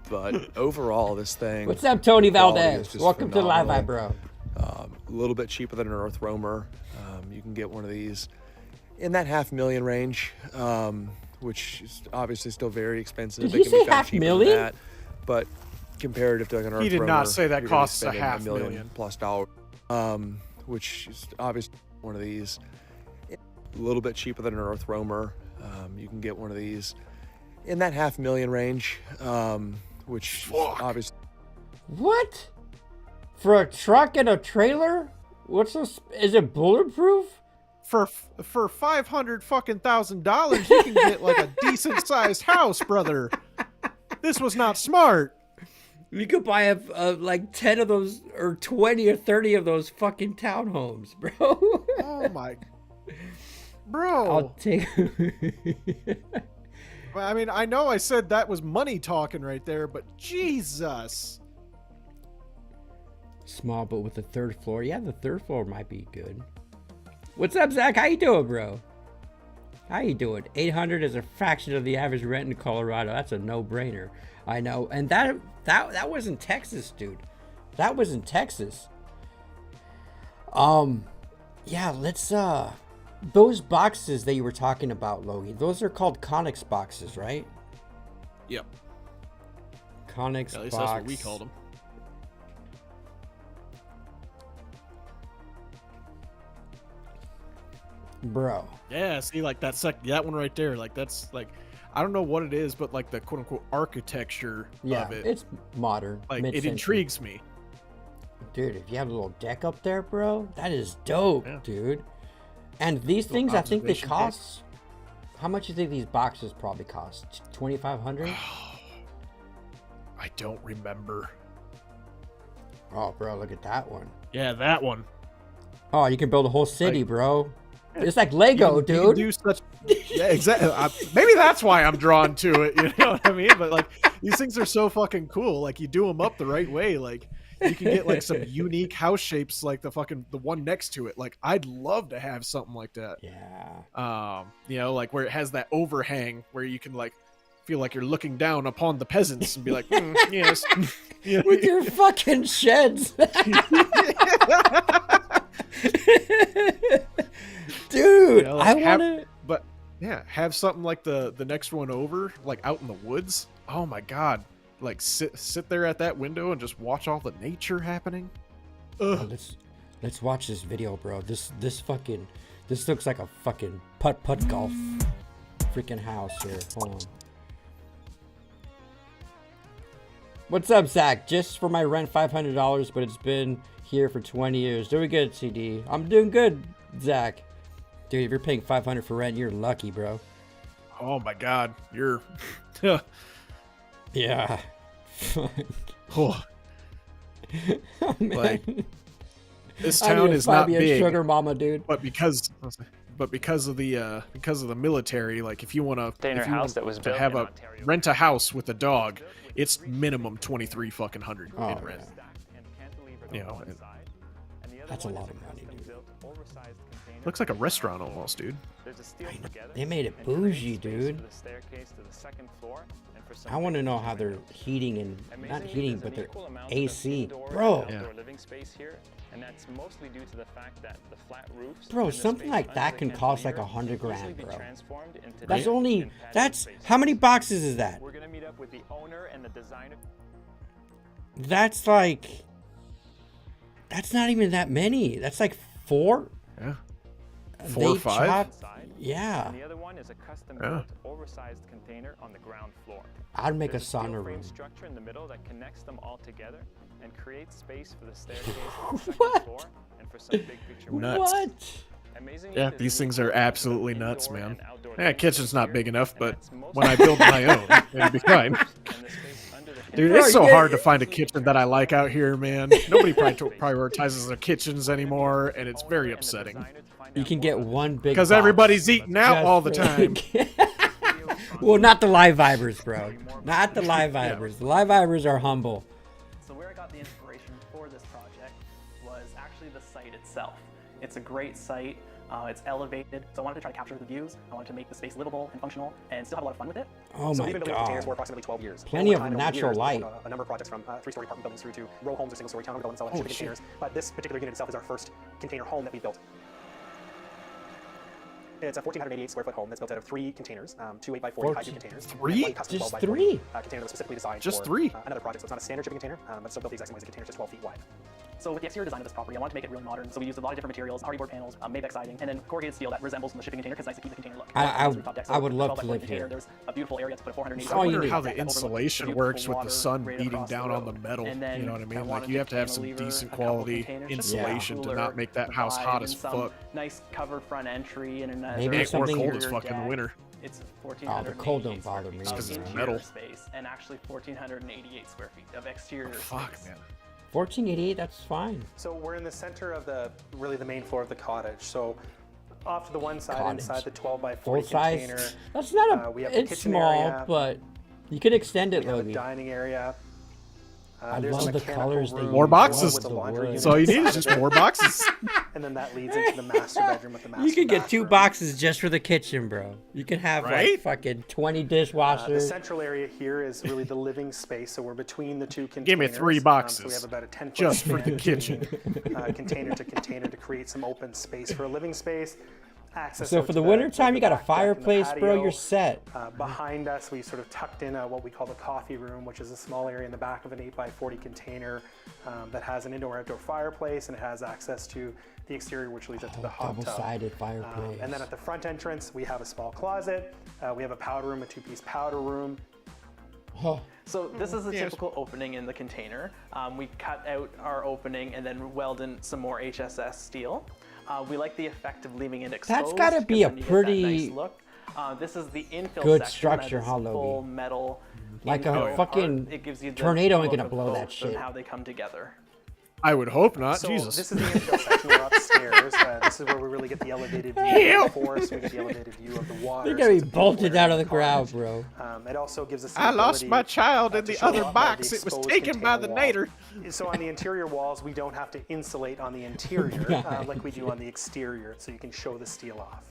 But overall, this thing. What's up, Tony the quality is Valdez? just Welcome to Live Eye, phenomenal. bro. A little bit cheaper than an Earth Roamer. You can get one of these in that $500,000 range, which is obviously still very expensive. Did They he can be say found cheaper than $500,000? that, but comparative to like an Earth He did Roamer, not say that you're gonna be costs a spending $1 million $500,000. plus dollars, which is obviously one of these a little bit cheaper than an Earth Roamer. You can get one of these in that $500,000 range, which is obviously. What? For a truck and a trailer? What's this? Is it bulletproof? For $500,000, you can get like a decent sized house, brother. This was not smart. You could buy like 10 of those, or 20 or 30 of those fucking townhomes, bro. Oh my, bro. I'll take. Well, I mean, I know I said that was money talking right there, but Jesus. Small, but with the third floor. Yeah, the third floor might be good. What's up, Zach? How you doing, bro? How you doing? 800 is a fraction of the average rent in Colorado. That's a no-brainer. I know, and that was in Texas, dude. That was in Texas. Yeah, let's those boxes that you were talking about, Logie, those are called Connex boxes, right? Yep. Connex At least box. that's what we called them. Bro. Yeah, see, like that one right there, like that's like, I don't know what it is, but like the quote unquote architecture Yeah, of it, it's modern. like it mid-century. intrigues me. Dude, if you have a little deck up there, bro, that is dope, Yeah. dude. And these Little things, I think they observation deck. cost How much do you think these boxes probably cost? 2,500? I don't remember. Oh, bro, look at that one. Yeah, that one. Oh, you can build a whole city, bro. It's like Lego, You dude. can do such... Yeah, exactly. Maybe that's why I'm drawn to it. You know what I mean? But like, these things are so fucking cool. Like, you do them up the right way. Like, you can get like some unique house shapes, like the one next to it. Like, I'd love to have something like that. Yeah. You know, like where it has that overhang where you can like feel like you're looking down upon the peasants and be like, yes. Yeah. With your fucking sheds. Dude, You know, like, I want to... But yeah, have something like the next one over, like out in the woods. Oh my god. Like sit there at that window and just watch all the nature happening. Oh, let's watch this video, bro. This looks like a fucking putt golf freaking house here. Hold on. What's up, Zach? Just for my rent, $500, but it's been here for 20 years. Doing good, CD. I'm doing good, Zach. Dude, if you're paying $500 for rent, you're lucky, bro. Oh my god, you're Yeah. oh. Oh, man. Like, this I need town to is find not me a big, sugar mama, dude. but because of the military, like if you want to have a rent a house with a dog, it's minimum 2,300 Oh, in rent. yeah. You know, That's a lot of money, dude. looks like a restaurant almost, dude. They made it bougie, dude. I want to know how they're heating and not heating, but their AC, bro. Yeah. And that's mostly due to the fact that the flat roofs. Bro, something like that can cost like $100 grand, bro. That's Right? only, that's, how many boxes is that? We're gonna meet up with the owner and the designer. That's like, that's not even that many. That's like 4. Yeah. 4 or 5? Yeah. And the other one is a custom-built, oversized container on the ground floor. I'd make a There's steel sauna frame room. structure in the middle that connects them all together and creates space for the staircase on the second What? floor and for some big picture windows. What? Amazing Yeah, is these the things new are concept of absolutely indoor nuts, man. and outdoor Yeah, living kitchen's space not here, big enough, and but that's mostly when I build my own, it'll be fine. and the space under the Dude, Bro, it's so you hard to get- find a kitchen that I like out here, man. Nobody prioritizes their kitchens anymore, and it's very upsetting. You can get one big Because box everybody's eating out just all the for- time. Well, not the live vibers, bro. Not the live vibers. The live vibers are humble. So where I got the inspiration for this project was actually the site itself. It's a great site. It's elevated, so I wanted to try to capture the views. I wanted to make the space livable and functional, and still have a lot of fun with it. Oh So my we've been building containers god. for approximately 12 years. Plenty Over of time and over the natural years, light. we've built a number of projects from 3-story apartment buildings through to row homes or single-story townhome developments, all in Oh, shipping shit. containers. But this particular unit itself is our first container home that we built. It's a 1,488 square foot home that's built out of 3 containers, 2 8x40 high-view containers. and 3? one custom Just 12x40, 3? container that was specifically designed Just for 3? Another project. So it's not a standard shipping container, but still built the exact same way as a container, just 12 feet wide. So with the exterior design of this property, I wanted to make it really modern. So we used a lot of different materials, RE board panels, Mabex siding, and then corrugated steel that resembles the shipping container because it's nice to keep the container look. I would love to live here. There's a beautiful area to put a 480. That's all I you wonder need. how the insulation works with the sun right beating across the down on the road. metal. And then You know what I I mean? Like, wanted you to have to have some cantilever decent a couple quality containers, just insulation to cooler not make that house vibe hot and as some fuck. Nice cover front entry and a Maybe It ain't more something- cold as fucking deck. winter. It's Oh, the cold don't bother me. It's 'cause it's interior metal. space and actually 1,488 square feet of exterior Fuck, space. man. 1488, that's fine. So we're in the center of the main floor of the cottage. So off to the one side, Cottage. inside the 12x40 Full container, size. That's not a. we have the It's kitchen small, area. but you could extend it, we have a Logan. dining area. I There's a love the mechanical colors they room More use. boxes. with a The laundry wood. unit That's all you need inside is just of it. more boxes. And then that leads into the master bedroom with the master You could get 2 bathroom. boxes just for the kitchen, bro. You could have like Right? fucking 20 The dishwashers. central area here is really the living space, so we're between the 2 containers. Give me 3 So we boxes. have about a 10-foot Just for the span kitchen. between, container to container to create some open space for a living space. Access So out for to the winter time, the you got a back deck and the fireplace, bro. patio. You're set. Behind us, we sort of tucked in what we call the coffee room, which is a small area in the back of an 8x40 container that has an indoor-outdoor fireplace, and it has access to the exterior, which leads up to the hot tub. Double-sided fireplace. And then at the front entrance, we have a small closet. We have a powder room, a 2-piece powder room. Oh, So this is a typical opening in the container. We cut out our opening and then weld in some more HSS steel. We like the effect of leaving it exposed. That's gotta be because a then you get that pretty nice look. This is the infill Good section. structure, that is huh, Logan? full metal. Like a infill fucking art. It gives you the tornado ain't look gonna of blow that both shit. and how they come together. I would hope not. So Jesus. this is the infill section. We're upstairs. This is where we really get the elevated view of the forest. We get the elevated view of the water. They're gonna so be bolted out of the ground, bro. It also gives us. The I lost ability, my child in to the show other off all box. the It was exposed taken by container the walls. nader. So on the interior walls, we don't have to insulate on the interior like we do on the exterior, so you can show the steel off.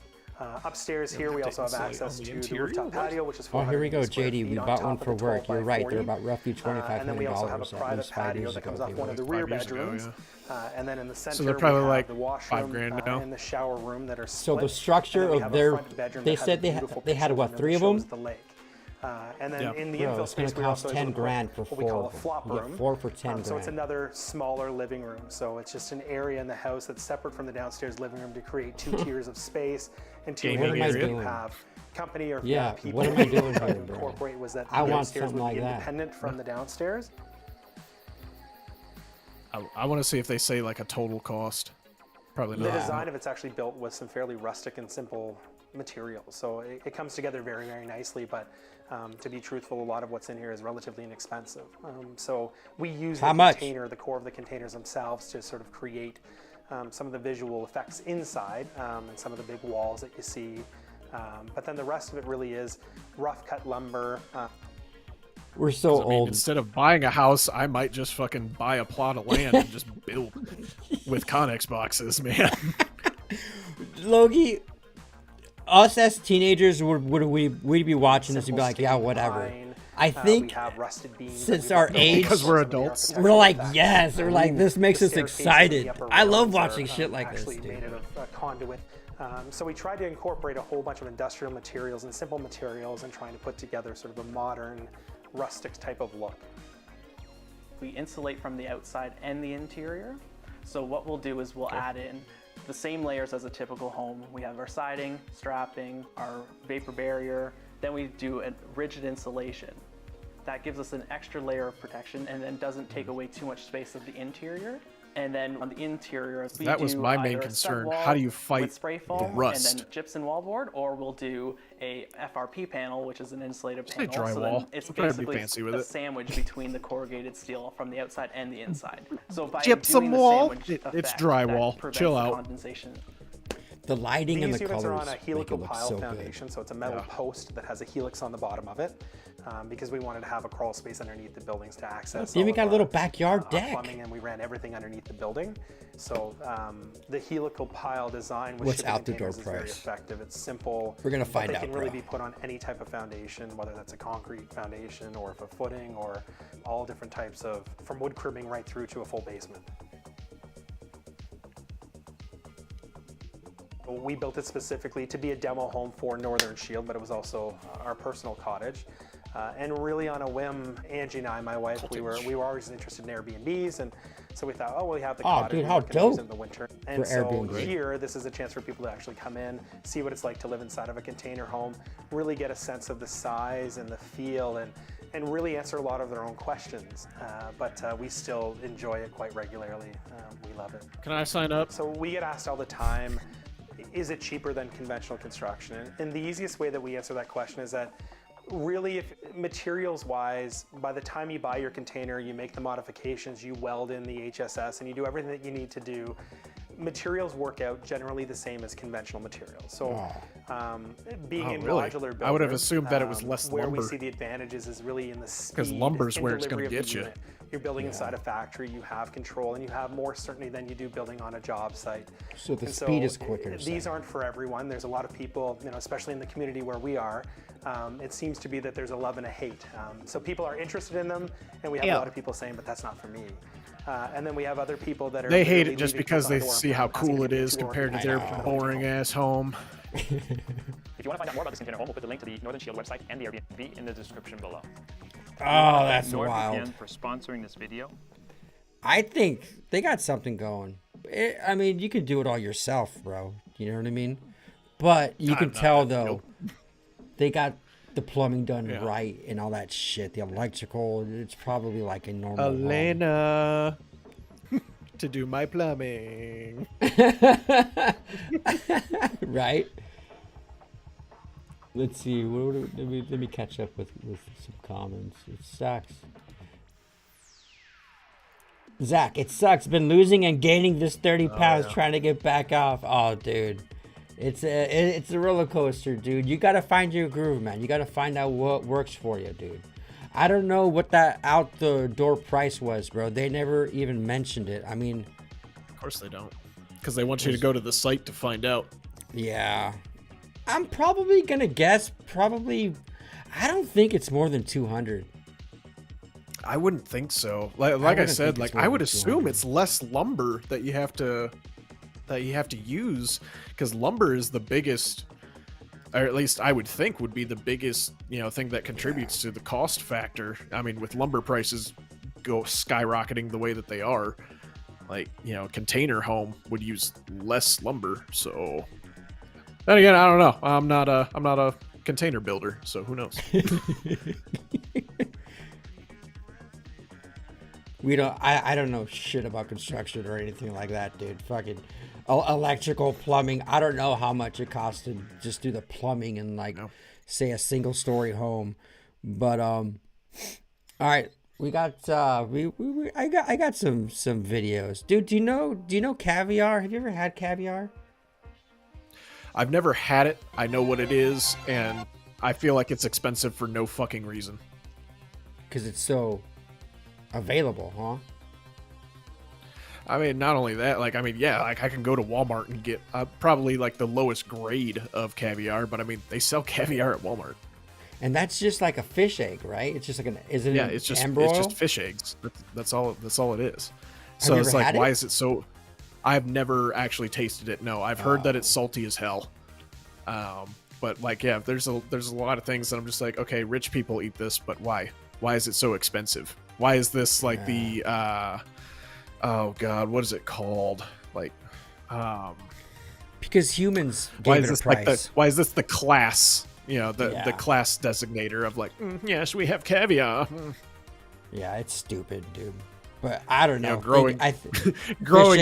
Upstairs here, we also have access to the rooftop patio, which is Oh, here we go, 400 square JD. feet We on bought top one of for the work. 12 by You're right. 40. They're about roughly And then we also have a $2,500 private at least 5 patio years that comes ago. off one of the 5 rear years ago, bedrooms. And then in the center, they're probably we have like the washroom $5,000 now. and the shower room that are So split. the structure And then we of have a their, front bedroom they that has said a they beautiful they had picture what, window 3 that of them? shows the lake. And then Yeah. in the Bro, infill it's gonna space, we cost also 10 able to put grand for what we 4 call a of them. flop You get room. 4 for 10 So it's grand. another smaller living room. So it's just an area in the house that's separate from the downstairs living room to create 2 tiers of space and 2 Gaming areas area. that you have company or Yeah, people. what am I doing we tried here, to bro? incorporate was that I the want upstairs something would be like that. independent from the downstairs. I want to see if they say like a total cost. Probably The not. design of it's actually built with some fairly rustic and simple materials. So it comes together very, very nicely, but to be truthful, a lot of what's in here is relatively inexpensive. So we use How the much? container, the core of the containers themselves to sort of create some of the visual effects inside and some of the big walls that you see. But then the rest of it really is rough cut lumber. We're so I mean, old. instead of buying a house, I might just fucking buy a plot of land and just build with Connex boxes, man. Logie, us as teenagers, would we'd be watching this and be like, yeah, whatever. I think we have rusted beams since that we our built age, Because we're adults. we're like, effects. yes, we're like, this makes The us staircases in excited. the upper I love rooms watching are, shit like this, actually made dude. out of conduit. So we tried to incorporate a whole bunch of industrial materials and simple materials and trying to put together sort of a modern, rustic type of look. We insulate from the outside and the interior. So what we'll do is we'll add in the same layers as a typical home. We have our siding, strapping, our vapor barrier, then we do a rigid insulation. That gives us an extra layer of protection and then doesn't take away too much space of the interior. And then on the interior, we That was do my main either a concern. stud How do you wall fight with spray the foam rust? and then gypsum wallboard, or we'll do a FRP panel, which is an insulated Say panel. So then drywall. it's I'm trying to be basically fancy with a it. sandwich between the corrugated steel from the outside and the inside. So by Gypsum doing the wall? sandwich It's effect, drywall. that prevents Chill the out. condensation. The lighting and These the units are colors on a make it helical look pile so good. foundation, so it's a metal post that has a helix on the bottom of it, because we wanted to have a crawl space underneath the buildings to access. You even all got of a little our, backyard our deck. plumbing, and we ran everything underneath the building. So the helical pile design with What's shipping out the door containers is very price? effective. It's simple. We're gonna but find they out, can really bro. be put on any type of foundation, whether that's a concrete foundation or if a footing or all different types of, from wood cribbing right through to a full basement. We built it specifically to be a demo home for Northern Shield, but it was also our personal cottage. And really on a whim, Angie and I, my wife, we were always interested in Airbnbs, and so we thought, oh, well, we have the cottage, dude, we how can use it dope in the winter. And for so Airbnb. here, this is a chance for people to actually come in, see what it's like to live inside of a container home, really get a sense of the size and the feel, and really answer a lot of their own questions. But we still enjoy it quite regularly. We love it. Can I sign up? So we get asked all the time, is it cheaper than conventional construction? And the easiest way that we answer that question is that really, if materials wise, by the time you buy your container, you make the modifications, you weld in the HSS, and you do everything that you need to do, materials work out generally the same as conventional materials. So being Oh, in really? modular builder, I would have assumed that it was less where lumber. we see the advantages is really in the speed. Because lumber's in where it's delivery gonna of the get you. unit. You're building inside a factory, you have control, and you have more certainty than you do building on a job site. So the And speed is quicker. These aren't for everyone. There's a lot of people, especially in the community where we are, it seems to be that there's a love and a hate. So people are interested in them, and we have a lot of people saying, but that's not for me. And then we have other people that are. They hate literally it just leaving because people they on the door see and how asking cool to it be is tour compared to and their I boring ass home. If you want to find out more about this container home, we'll put the link to the Northern Shield website and the Airbnb in the description below. Oh, that's NordVPN wild. for sponsoring this video. I think they got something going. I mean, you can do it all yourself, bro. You know what I mean? But you can tell, though, they got the plumbing done right and all that shit. The electrical, it's probably like a normal home. Elena, to do my plumbing. Right? Let's see. Let me catch up with some comments. It sucks. Zach, it sucks. Been losing and gaining this 30 pounds trying to get back off. Oh, dude. It's a roller coaster, dude. You got to find your groove, man. You got to find out what works for you, dude. I don't know what that out the door price was, bro. They never even mentioned it. I mean, of course they don't. Because they want you to go to the site to find out. Yeah. I'm probably going to guess I don't think it's more than 200. I wouldn't think so. Like I said, like I would assume it's less lumber that you have to use, because lumber is the biggest, or at least I would think would be the biggest, thing that contributes to the cost factor. I mean, with lumber prices go skyrocketing the way that they are, like, container home would use less lumber. So then again, I don't know. I'm not a container builder, so who knows? I don't know shit about construction or anything like that, dude. Fucking electrical, plumbing. I don't know how much it costs to just do the plumbing in, like, say, a single story home. But all right, we got I got some videos, dude. Do you know Caviar? Have you ever had Caviar? I've never had it. I know what it is, and I feel like it's expensive for no fucking reason. Because it's so available, huh? I mean, not only that, like, I mean, yeah, like I can go to Walmart and get probably like the lowest grade of caviar, but I mean, they sell caviar at Walmart. And that's just like a fish egg, right? It's just like it's just fish eggs. That's all it is. So it's like, why is it so? I've never actually tasted it. No, I've heard that it's salty as hell. But like, yeah, there's a lot of things that I'm just like, okay, rich people eat this, but why? Why is it so expensive? Why is this like the oh god, what is it called? Like, because humans gave it a price. Why is this the class? The class designator of like, yes, we have caviar. Yeah, it's stupid, dude. But I don't know. Growing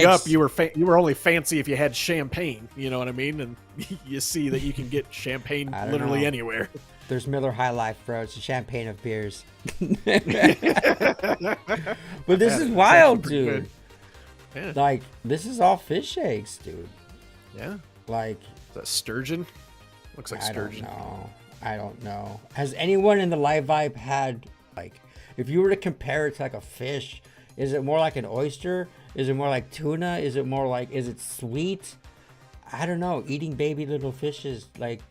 up, you were only fancy if you had champagne. You know what I mean? And you see that you can get champagne literally anywhere. There's Miller High Life, bro. It's a champagne of beers. But this is wild, dude. Yeah. Like, this is all fish eggs, dude. Yeah. Like, is that sturgeon? Looks like sturgeon. I don't know. Has anyone in the Live Vibe had, like, if you were to compare it to like a fish, is it more like an oyster? Is it more like tuna? Is it sweet? I don't know. Eating baby little fishes, like,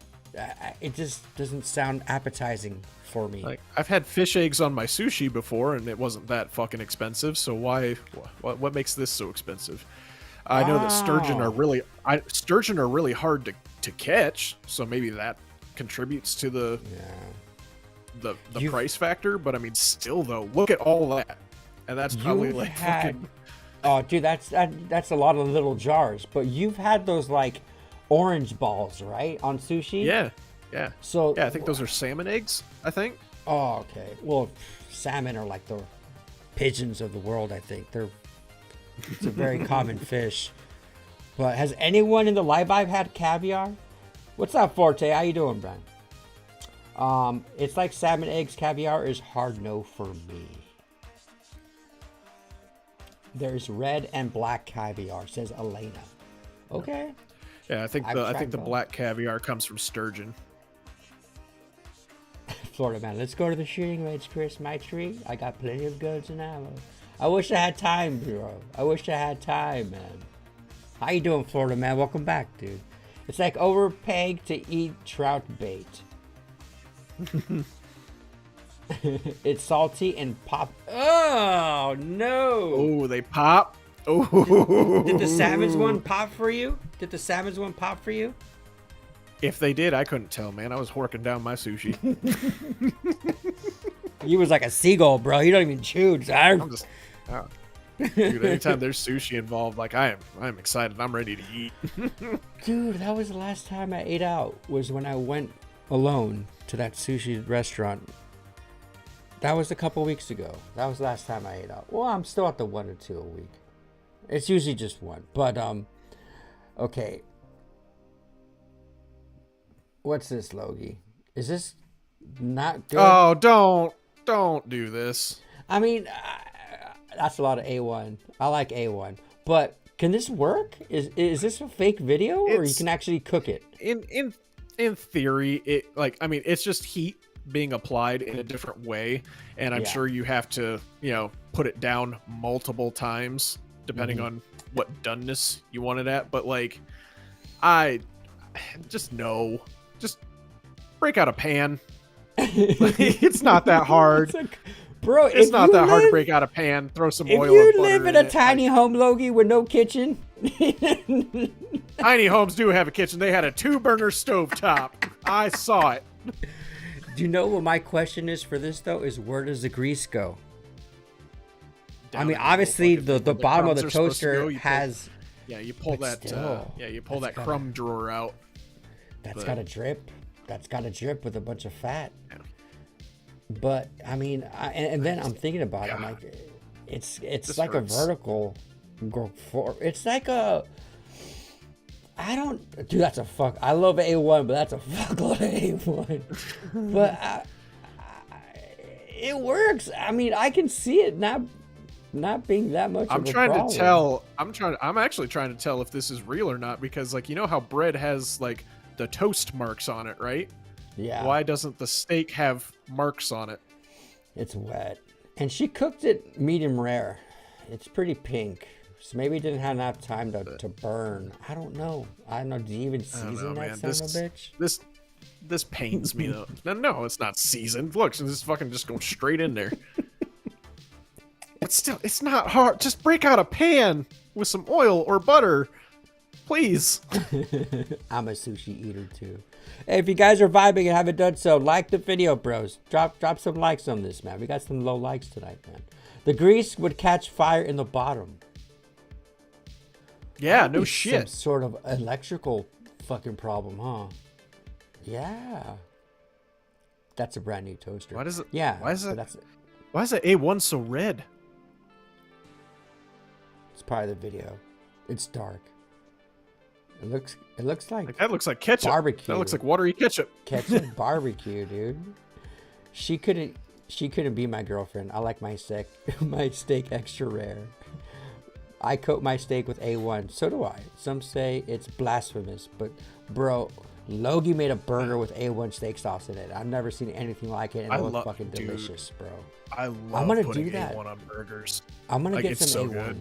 it just doesn't sound appetizing for me. Like, I've had fish eggs on my sushi before, and it wasn't that fucking expensive. So why? What makes this so expensive? I know that sturgeon are really hard to catch, so maybe that contributes to the price factor. But I mean, still though, look at all that, and that's probably like fucking. Oh, dude, that's a lot of little jars. But you've had those like orange balls, right, on sushi? Yeah. So yeah, I think those are salmon eggs. I think. Oh, okay. Well, salmon are like the pigeons of the world. I think it's a very common fish. But has anyone in the Live Vibe had caviar? What's up, Forte? How you doing, Brian? It's like salmon eggs. Caviar is hard no for me. There's red and black caviar, says Elena. Okay. Yeah, I think the black caviar comes from sturgeon. Florida man, let's go to the shooting range, Chris. My tree. I got plenty of guns and ammo. I wish I had time, bro. I wish I had time, man. How you doing, Florida man? Welcome back, dude. It's like overpaying to eat trout bait. It's salty and pop. Oh no! Oh, they pop. Oh. Did the salmon's one pop for you? If they did, I couldn't tell, man. I was horking down my sushi. You was like a seagull, bro. You don't even chew. Dude, anytime there's sushi involved, like I'm excited. I'm ready to eat. Dude, that was the last time I ate out. Was when I went alone to that sushi restaurant. That was a couple weeks ago. That was the last time I ate out. Well, I'm still at the 1 or 2 a week. It's usually just one. But okay. What's this, Logie? Is this not good? Oh, don't do this. I mean, that's a lot of A1. I like A1, but can this work? Is this a fake video, or you can actually cook it? In theory, it's just heat being applied in a different way, and I'm sure you have to, put it down multiple times depending on what doneness you want it at. But like, I just break out a pan. It's not that hard. Bro, it's not that hard to break out a pan, throw some oil. If and you butter live in a tiny home, Logie, with no kitchen. Tiny homes do have a kitchen. They had a 2-burner stovetop. I saw it. Do you know what my question is for this, though? Is where does the grease go? I mean, obviously, the bottom of the toaster has... you pull that crumb drawer out. That's got to drip. That's got to drip with a bunch of fat. Yeah. But I mean, and then I'm thinking about it. I'm like, it's like a vertical. It's like a. I don't, dude. That's a fuck. I love A1, but that's a fuckload of A1. But it works. I mean, I can see it not being that much. I'm trying to tell. I'm actually trying to tell if this is real or not, because like, you know how bread has like the toast marks on it, right? Yeah. Why doesn't the steak have marks on it? It's wet. And she cooked it medium rare. It's pretty pink. So maybe it didn't have enough time to burn. I don't know. Do you even season that son of a bitch? This pains me though. No, it's not seasoned. Look, so this is fucking just going straight in there. But still, it's not hard. Just break out a pan with some oil or butter. Please. I'm a sushi eater too. Hey, if you guys are vibing and haven't done so, like the video, bros. Drop some likes on this, man. We got some low likes tonight, man. The grease would catch fire in the bottom. Yeah, no shit. Some sort of electrical fucking problem, huh? Yeah. That's a brand new toaster. Why does it? Yeah. Why is that A1 so red? It's probably the video. It's dark. It looks like that looks like ketchup. Barbecue. That looks like watery ketchup. Ketchup barbecue, dude. She couldn't be my girlfriend. I like my steak extra rare. I coat my steak with A1. So do I. Some say it's blasphemous, but bro, Logie made a burger with A1 steak sauce in it. I've never seen anything like it, and it was fucking delicious, bro. I'm gonna putting do that. A1 on burgers. I'm gonna get some A1. Good.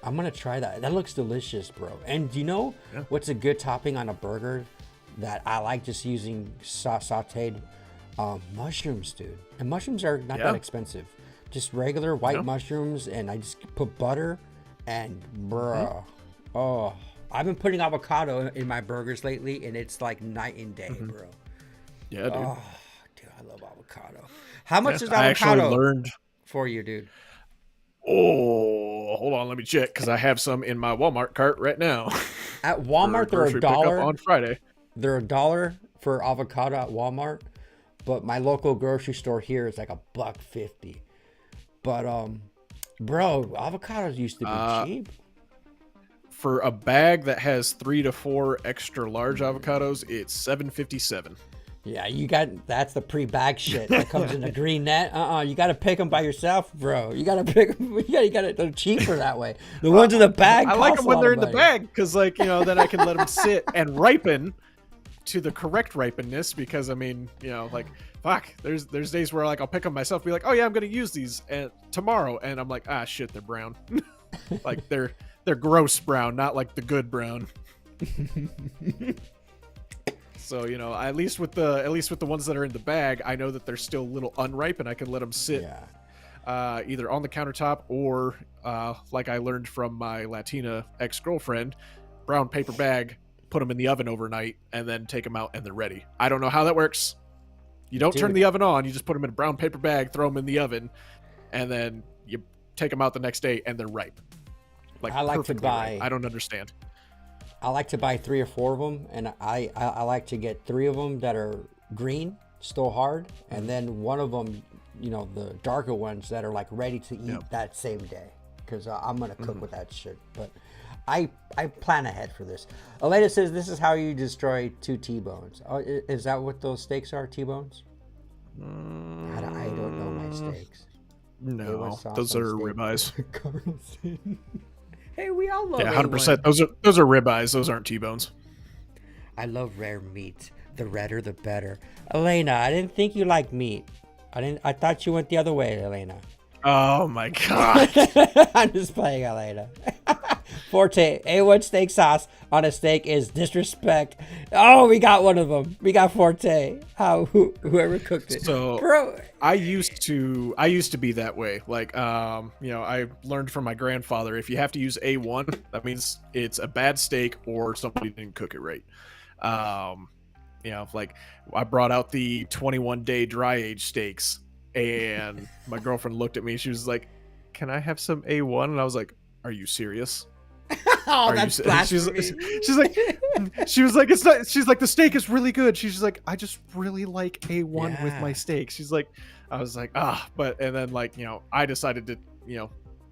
I'm gonna try that. That looks delicious, bro. And do you know what's a good topping on a burger that I like? Just using sauteed mushrooms, dude. And mushrooms are not that expensive. Just regular white mushrooms, and I just put butter and bro. Oh, I've been putting avocado in my burgers lately, and it's like night and day, bro. Yeah, dude. Oh, dude, I love avocado. How much is I actually avocado learned for you, dude? Oh, hold on, let me check, because I have some in my Walmart cart right now. At Walmart, they're $1 on Friday. They're $1 for avocado at Walmart, but my local grocery store here is like $1.50. But bro, avocados used to be cheap. For a bag that has 3 to 4 extra large avocados, it's $7.57. Yeah, that's the pre-bag shit that comes in a green net. You got to pick them by yourself, bro. You got to pick them. They're cheaper that way. The ones in the bag. I like them when they're in the bag because, like, then I can let them sit and ripen to the correct ripenness. Because I mean, like, fuck. There's days where like I'll pick them myself, be like, oh yeah, I'm gonna use these tomorrow, and I'm like, ah, shit, they're brown. Like they're gross brown, not like the good brown. So, at least with the ones that are in the bag, I know that they're still a little unripe, and I can let them sit either on the countertop or, like I learned from my Latina ex-girlfriend, brown paper bag, put them in the oven overnight, and then take them out, and they're ready. I don't know how that works. You don't turn the oven on. You just put them in a brown paper bag, throw them in the oven, and then you take them out the next day, and they're ripe. Like, I like to buy. Ripe. I don't understand. I like to buy 3 or 4 of them, and I like to get 3 of them that are green, still hard, and then one of them, the darker ones that are like ready to eat that same day, because I'm gonna cook with that shit. But I plan ahead for this. Elena says this is how you destroy 2 T-bones. Oh, is that what those steaks are? T-bones? I don't know my steaks. No, those are ribeyes. Hey, we all love. Yeah, 100%. Those are ribeyes. Those aren't T-bones. I love rare meat. The redder, the better. Elena, I didn't think you liked meat. I thought you went the other way, Elena. Oh my god. I'm just playing, Elena. Forte, A1 steak sauce on a steak is disrespect. Oh, we got one of them. We got Forte. Whoever cooked it. So, bro, I used to be that way. Like, I learned from my grandfather, if you have to use A1, that means it's a bad steak or somebody didn't cook it right. Like I brought out the 21-day dry age steaks, and my girlfriend looked at me. She was like, "Can I have some A1?" And I was like, "Are you serious?" Oh, that's blasphemy. She's like, it's not. She's like, the steak is really good. She's just like, I just really like A1 with my steak. She's like, I was like, and then like, I decided to,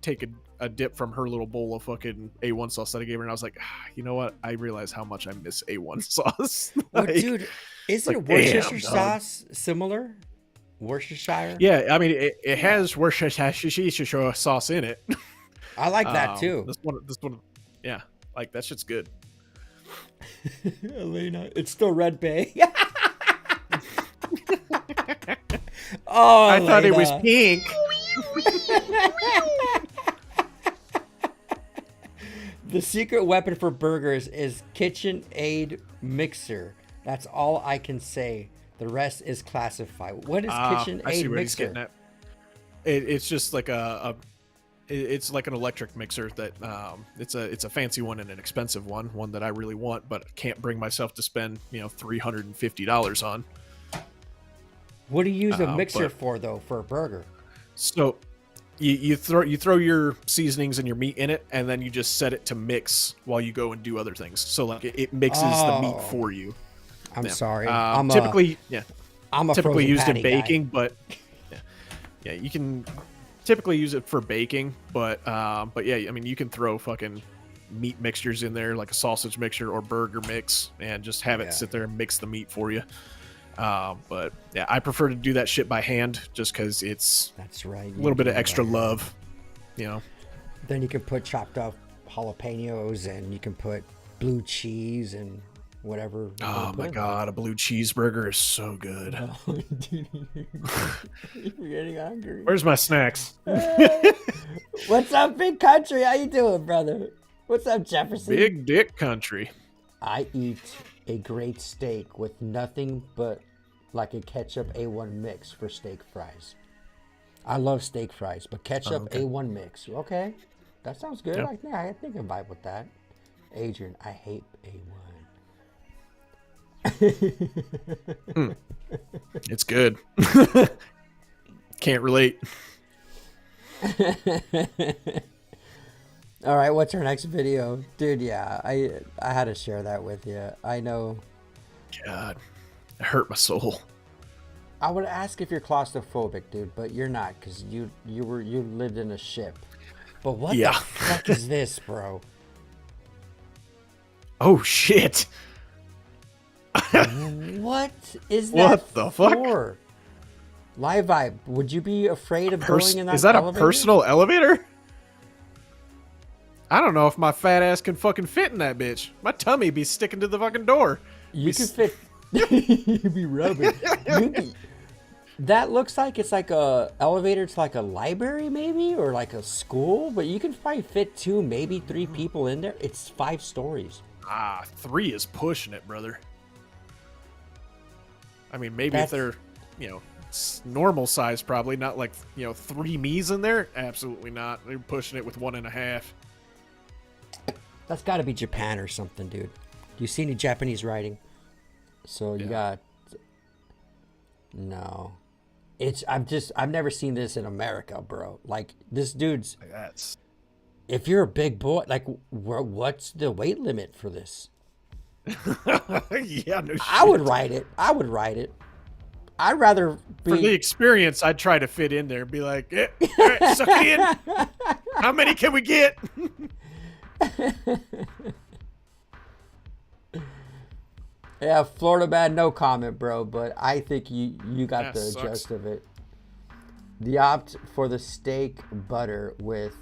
take a dip from her little bowl of fucking A1 sauce that I gave her, and I was like, you know what? I realize how much I miss A1 sauce. Well, dude, isn't Worcestershire sauce similar? Worcestershire? Yeah, I mean, it has Worcestershire sauce in it. I like that too. This one, yeah, like that shit's good. Elena, it's still Red Bay. Oh, I thought it was pink. The secret weapon for burgers is KitchenAid mixer. That's all I can say. The rest is classified. What is KitchenAid mixer? It's just like it's like an electric mixer that it's a fancy one and an expensive one that I really want, but can't bring myself to spend $350 on. What do you use a mixer for though, for a burger? So you throw your seasonings and your meat in it, and then you just set it to mix while you go and do other things. So like it mixes the meat for you. I'm sorry. I'm typically used in baking, but yeah, you can typically use it for baking, but yeah, I mean, you can throw fucking meat mixtures in there, like a sausage mixture or burger mix, and just have it sit there and mix the meat for you. But yeah, I prefer to do that shit by hand, just because that's right, a little bit of extra love, Then you can put chopped up jalapenos, and you can put blue cheese and whatever. Oh my god, a blue cheeseburger is so good. Oh, dude, you're getting hungry. Where's my snacks? What's up, Big Country? How you doing, brother? What's up, Jefferson? Big Dick Country. I eat a great steak with nothing but like a ketchup A1 mix for steak fries. I love steak fries, but ketchup A1 mix. Okay, that sounds good. Yep. I think I vibe with that. Adrian, I hate A1. It's good. Can't relate. All right, what's our next video? Dude, yeah, I had to share that with you. I know. God, it hurt my soul. I would ask if you're claustrophobic, dude, but you're not, because you lived in a ship. But what the fuck is this, bro? Oh shit. What is that? What the fuck? For? Live Vibe, would you be afraid of going in that Is that elevator? a personal elevator? I don't know if my fat ass can fucking fit in that bitch. My tummy be sticking to the fucking door. You can fit. You'd be rubbing. That looks like it's like a elevator to like a library maybe, or like a school, but you can probably fit 2, maybe 3 people in there. It's 5 stories. 3 is pushing it, brother. I mean, maybe if they're, normal size, probably not like, 3 me's in there. Absolutely not. They're pushing it with 1.5. That's got to be Japan or something, dude. Do you see any Japanese writing? So you got. No, I've never seen this in America, bro. Like this dude's. That's. If you're a big boy, like, what's the weight limit for this? Yeah, no shit. I would ride it. I'd rather be... For the experience, I'd try to fit in there and be like, all right, suck it in. How many can we get? Yeah, Florida man, no comment, bro. But I think you got That the sucks. gist of it. The opt for the steak butter with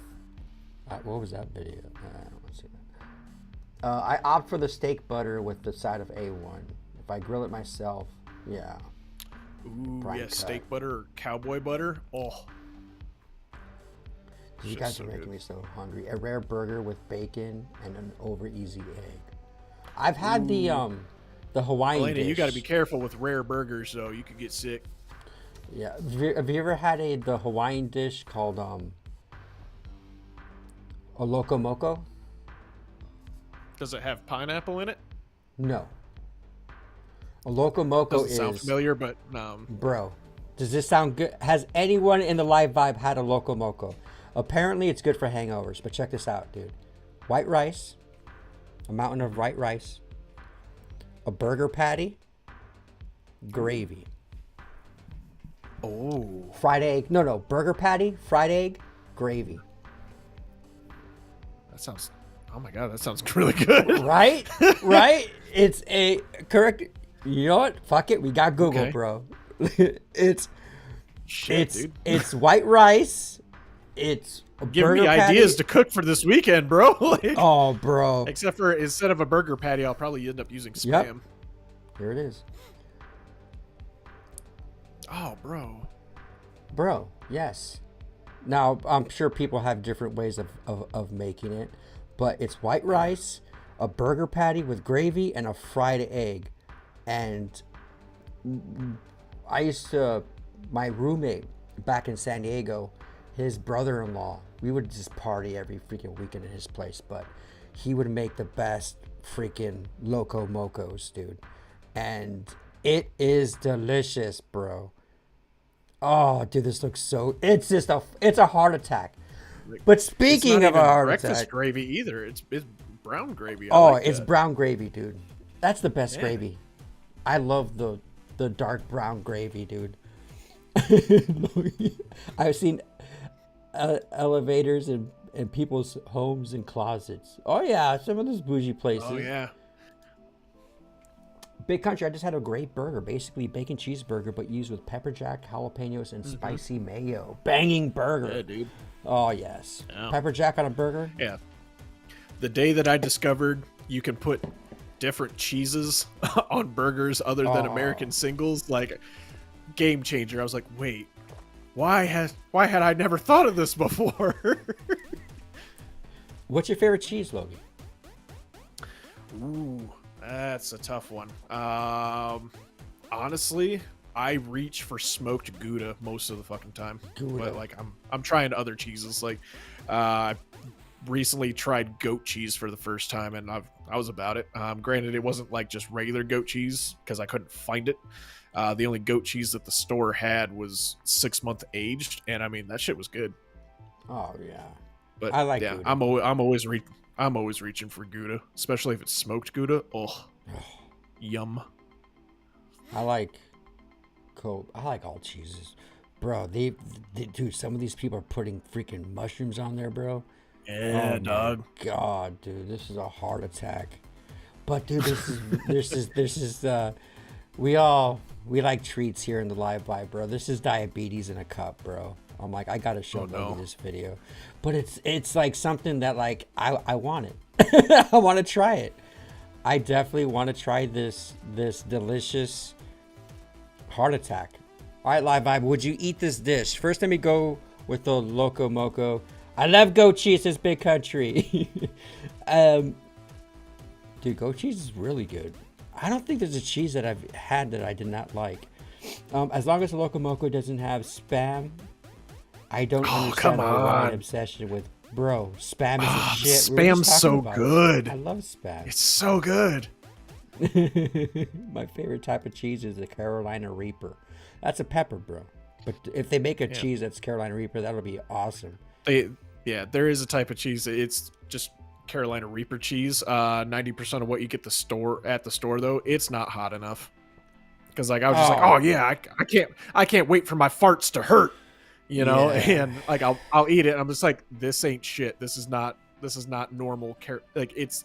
what was that video? I don't want to see that. I opt for the steak butter with the side of A1. If I grill it myself, yeah. Ooh, Prime yeah, cut. steak butter or cowboy butter. Oh, You Shit's guys so are making good. me so hungry. A rare burger with bacon and an over easy egg. I've had the Hawaiian Elena, dish. you got to be careful with rare burgers, though. You could get sick. Yeah. Have you ever had the Hawaiian dish called a Loco Moco? Does it have pineapple in it? No. A Loco Moco Doesn't sound is familiar, but bro. Does this sound good? Has anyone in the live vibe had a Loco Moco? Apparently, it's good for hangovers. But check this out, dude. White rice, a mountain of white rice, a burger patty, gravy, oh, fried egg. No, burger patty, fried egg, gravy. that sounds. Oh my god, that sounds really good. Right? Right? It's a correct. You know what? Fuck it. We got Google, Okay. bro. it's Shit, dude. it's white rice. It's a Give burger me ideas patty. to cook for this weekend, bro. Like, Oh, bro. except for instead of a burger patty, I'll probably end up using spam. Yep. Here it is. Oh, bro. Bro, yes. Now, I'm sure people have different ways of making it, but it's white rice, a burger patty with gravy, and a fried egg. And I used to, my roommate back in San Diego, his brother-in-law, we would just party every freaking weekend at his place, but he would make the best freaking Loco Mocos, dude. And it is delicious, bro. Oh, dude, this looks so... It's a heart attack. But It's speaking not of a even heart breakfast attack... gravy either. It's brown gravy. I Oh, like it's that. brown gravy, dude. That's the best Yeah. gravy. I love the dark brown gravy, dude. I've seen elevators in people's homes and closets. Oh, yeah, some of those bougie places. Oh yeah. Big Country, I just had a great burger. Basically, bacon cheeseburger, but used with pepper jack, jalapenos, and spicy mayo. Banging burger. Yeah, dude. Oh, yes. Yeah. Pepper jack on a burger? Yeah. The day that I discovered you can put different cheeses on burgers other than American singles, like, game changer. I was like, wait, why had I never thought of this before? What's your favorite cheese, Logan? Ooh, that's a tough one. Honestly, I reach for smoked Gouda most of the fucking time. Gouda. But like I'm trying other cheeses. Like I recently tried goat cheese for the first time, and I was about it. Granted, it wasn't like just regular goat cheese because I couldn't find it. The only goat cheese that the store had was 6-month aged, and I mean that shit was good. Oh, yeah. But I like yeah, Gouda. I'm always reaching for Gouda, especially if it's smoked Gouda. Oh, yum. I like all cheeses. Bro, they dude, some of these people are putting freaking mushrooms on there, bro. Yeah, Oh, dog. my God, dude, this is a heart attack. But dude, this is we like treats here in the live vibe, bro. This is diabetes in a cup, bro. I'm like, I gotta show Logan this video. But it's like something that like I want it. I want to try it. I definitely want to try this delicious heart attack. All right, live vibe, would you eat this dish? First, let me go with the Loco Moco. I love goat cheese. It's Big Country. Dude, goat cheese is really good. I don't think there's a cheese that I've had that I did not like. As long as the Loco Moco doesn't have Spam, I don't understand come the Hawaiian on. obsession with, bro, Spam is a shit. We were just Spam's talking so about it. good. I love Spam. It's so good. My favorite type of cheese is the Carolina Reaper. That's a pepper, bro. But if they make a cheese that's Carolina Reaper, that'll be awesome. There is a type of cheese. It's just Carolina Reaper cheese. 90% of what you get at the store though, it's not hot enough. Because like I was just like, oh yeah, I can't wait for my farts to hurt, you know. Yeah. And like I'll eat it. And I'm just like, this ain't shit. This is not normal. Like it's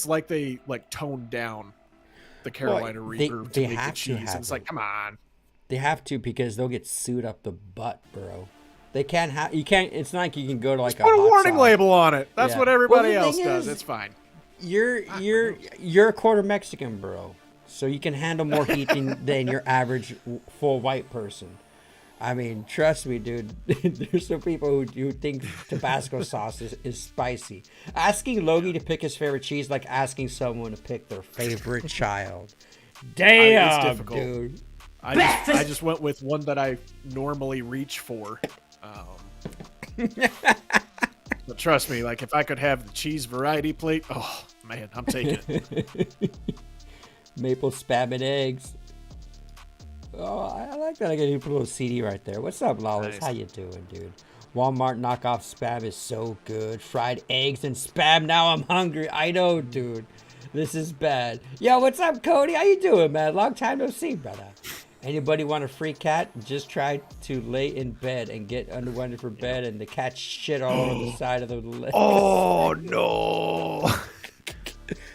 like they like toned down the Carolina Reaper to make the cheese. And it's like, come on. They have to because they'll get sued up the butt, bro. They can't have. You can't. It's not like you can go to like Just put a warning sauce label on it. That's what everybody the else thing does. is, It's fine. You're a quarter Mexican, bro. So you can handle more heat than your average full white person. I mean, trust me, dude. There's some people who think Tabasco sauce is spicy. Asking Logie to pick his favorite cheese like asking someone to pick their favorite child. Damn, it's difficult. dude. I just went with one that I normally reach for. But trust me, like if I could have the cheese variety plate, oh man, I'm taking it. Maple spam and eggs. Oh, I like that. I get to put a little CD right there. What's up, Lawless? Nice. How you doing, dude? Walmart knockoff spam is so good. Fried eggs and spam. Now I'm hungry. I know, dude. This is bad. Yo, what's up, Cody? How you doing, man? Long time no see, brother. Anybody want a free cat? Just try to lay in bed and get underwinded for bed, and the cat shit all over the side of the leg. Oh no!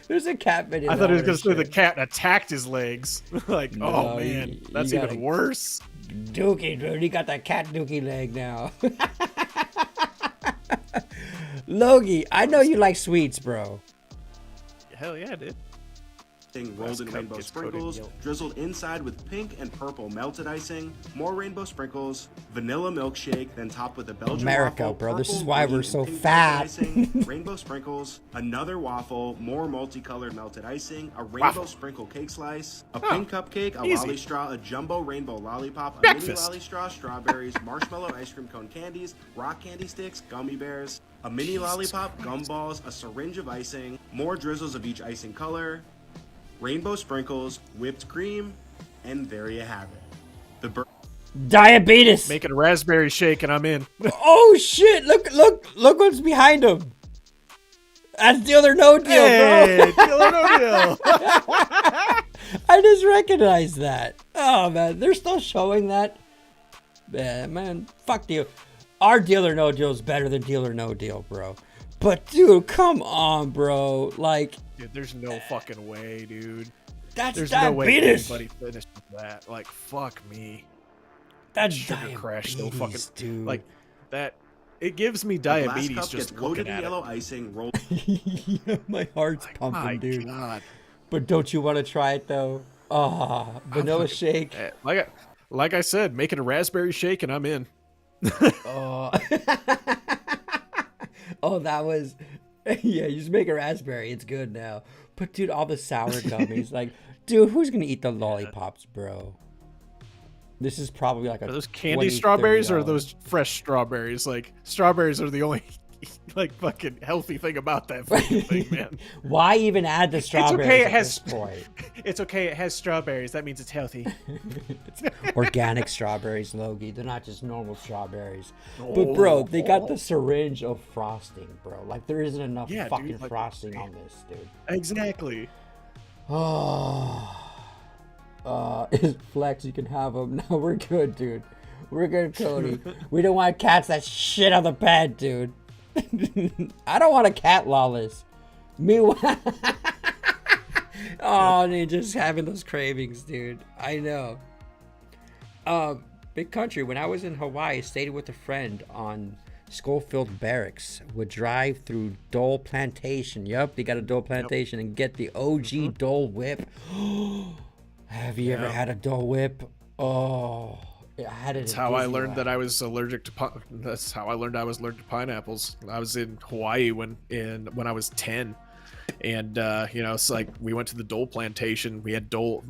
There's a cat video. I thought he was gonna say the cat attacked his legs. Like, No, oh man, that's even worse. Dookie, dude, he got that cat dookie leg now. Logie, I know you like sweets, bro. Hell yeah, dude. Rolled in rainbow sprinkles, drizzled inside with pink and purple melted icing, more rainbow sprinkles, vanilla milkshake, then topped with a Belgian America, waffle, bro, this purple, is why green, we're and so pink fat. melted icing, rainbow sprinkles, another waffle, more multicolored melted icing, a rainbow sprinkle cake slice, a pink cupcake, a lolly straw, a jumbo rainbow lollipop, a mini lolly straw, strawberries, marshmallow ice cream cone candies, rock candy sticks, gummy bears, a mini lollipop, gumballs, a syringe of icing, more drizzles of each icing color, rainbow sprinkles, whipped cream, and there you have it. The Diabetes. Making a raspberry shake and I'm in. Oh shit! Look what's behind him. That's Deal or No Deal, Hey, bro. Deal or No Deal. I just recognized that. Oh man, they're still showing that. Man, fuck you. Our Deal or No Deal is better than Deal or No Deal, bro. But dude, come on, bro. Like, dude, there's no fucking way, dude. There's no way diabetes. anybody finished with that. Like, fuck me. That's sugar crash, so fucking dude. like that. It gives me The glass diabetes cup just gets loaded looking in at yellow it. icing rolled. Yeah, my heart's pumping, My dude. God. But don't you want to try it though? Ah, vanilla shake. Like I said, making a raspberry shake and I'm in. Oh. Oh, that was, yeah, you just make a raspberry. It's good now. But, dude, all the sour gummies. Like, dude, who's going to eat the lollipops, bro? This is probably like a Are those candy strawberries or are those fresh strawberries? Like, strawberries are the only, like, fucking healthy thing about that fucking thing, man. Why even add the strawberries okay, it at has- this point? It's okay, it has strawberries. That means it's healthy. It's organic strawberries, Logie. They're not just normal strawberries. But, bro, they got the syringe of frosting, bro. Like, there isn't enough Yeah, fucking dude, like- frosting on this, dude. Exactly. Oh. Flex, you can have them. No, we're good, dude. We're good, Cody. We don't want cats that shit on the bed, dude. I don't want a cat, Lawless. Me. Oh, dude, just having those cravings, dude. I know. Big country. When I was in Hawaii, I stayed with a friend on Schofield Barracks. Would drive through Dole Plantation. Yup, they got a Dole Plantation and get the OG Dole Whip. Have you ever had a Dole Whip? Oh, I had it. That's how I learned that I was allergic to. That's how I learned I was allergic to pineapples. I was in Hawaii when I was 10, and you know, it's like we went to the Dole Plantation. We had Dole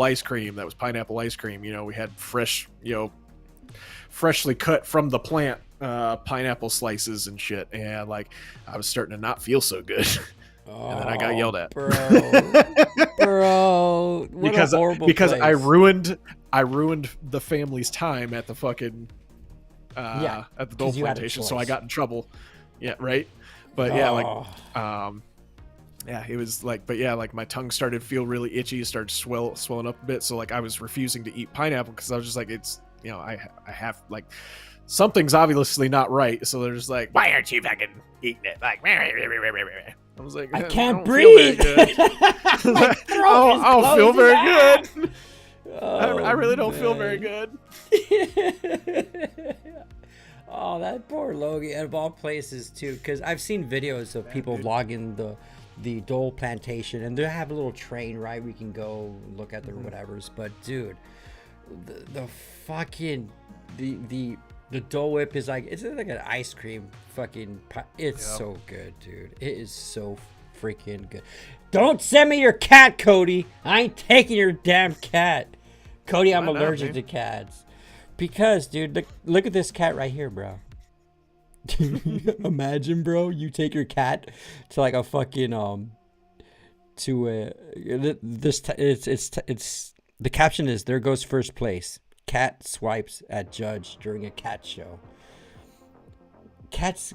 ice cream. That was pineapple ice cream. You know, we had fresh, freshly cut from the plant pineapple slices and shit. And like, I was starting to not feel so good. And then I got yelled at, bro. What because a horrible because place. I ruined the family's time at the fucking at the Dole 'cause you had a Plantation, so I choice. got in trouble. Yeah, right. But yeah, it was like, but yeah, like my tongue started to feel really itchy, it started swelling up a bit. So like I was refusing to eat pineapple because I was just like, you know, I have like something's obviously not right. So they're just like, why aren't you fucking eating it? Like, I was like, I can't don't feel very breathe. good." My I don't feel very good. Oh, I really don't feel very good. Oh, that poor Logan, of all places too, because I've seen videos of people vlogging the Dole plantation, and they have a little train, right? We can go look at the whatevers, but dude, the fucking the Dole Whip is like, it's like an ice cream fucking it's so good, dude. It is so freaking good. Don't send me your cat, Cody. I ain't taking your damn cat. Cody, I'm allergic to cats. Because, dude, look at this cat right here, bro. Imagine, bro, you take your cat to like a fucking it's the caption is, "There goes first place. Cat swipes at judge during a cat show." Cats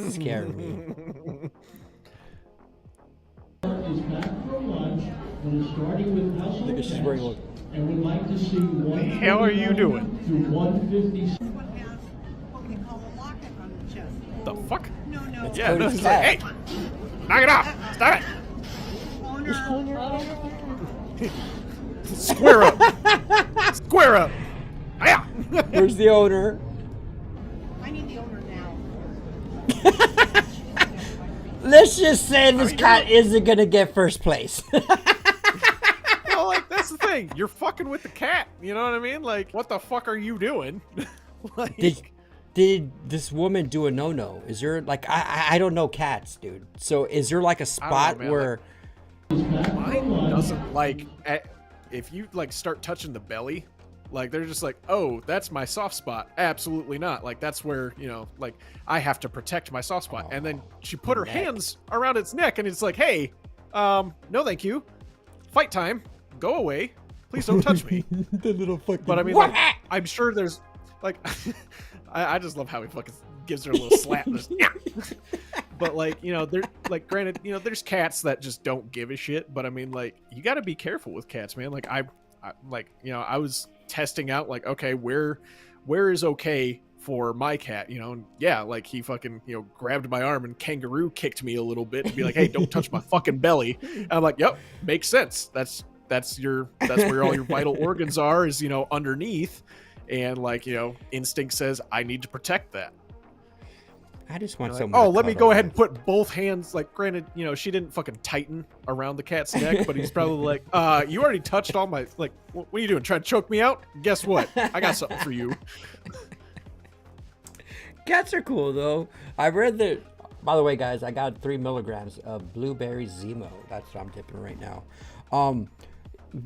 scare me. Is back from lunch and is starting with household She's wearing and would like to see What the hell are you doing? through 150. The fuck? No, no. That's Yeah, no, Cody's he's like, hey, cat. knock it off. Stop it. Owner. Square up. Square up. Yeah. Where's the owner? I need the owner now. Let's just say this cat isn't gonna get first place. Well, like, that's the thing. You're fucking with the cat. You know what I mean? Like, what the fuck are you doing? Like, Did this woman do a no-no? Is there like, I don't know cats, dude. So is there like a spot man, where mine doesn't like if you like start touching the belly, like they're just like, oh, that's my soft spot. Absolutely not. Like that's where, you know, like I have to protect my soft spot. And then she put her hands around its neck and it's like, hey, no thank you. Fight time. Go away. Please don't touch me. the little fucking. But I mean, like, I'm sure there's like I just love how he fucking gives her a little slap. But like, you know, they're like, granted, you know, there's cats that just don't give a shit. But I mean, like, you got to be careful with cats, man. Like, I like, you know, I was testing out like, okay, where is okay for my cat, you know? And yeah, like he fucking, you know, grabbed my arm and kangaroo kicked me a little bit to be like, hey, don't touch my fucking belly. And I'm like, yep, makes sense. That's where all your vital organs are, is, you know, underneath. And like, you know, instinct says I need to protect that. I just want someone. Oh, let me go ahead and put both hands. Like, granted, you know, she didn't fucking tighten around the cat's neck, but he's probably like, you already touched all my, like, what are you doing? Trying to choke me out? Guess what? I got something for you. Cats are cool though. I read that. By the way, guys, I got 3 milligrams of blueberry Zemo. That's what I'm tipping right now.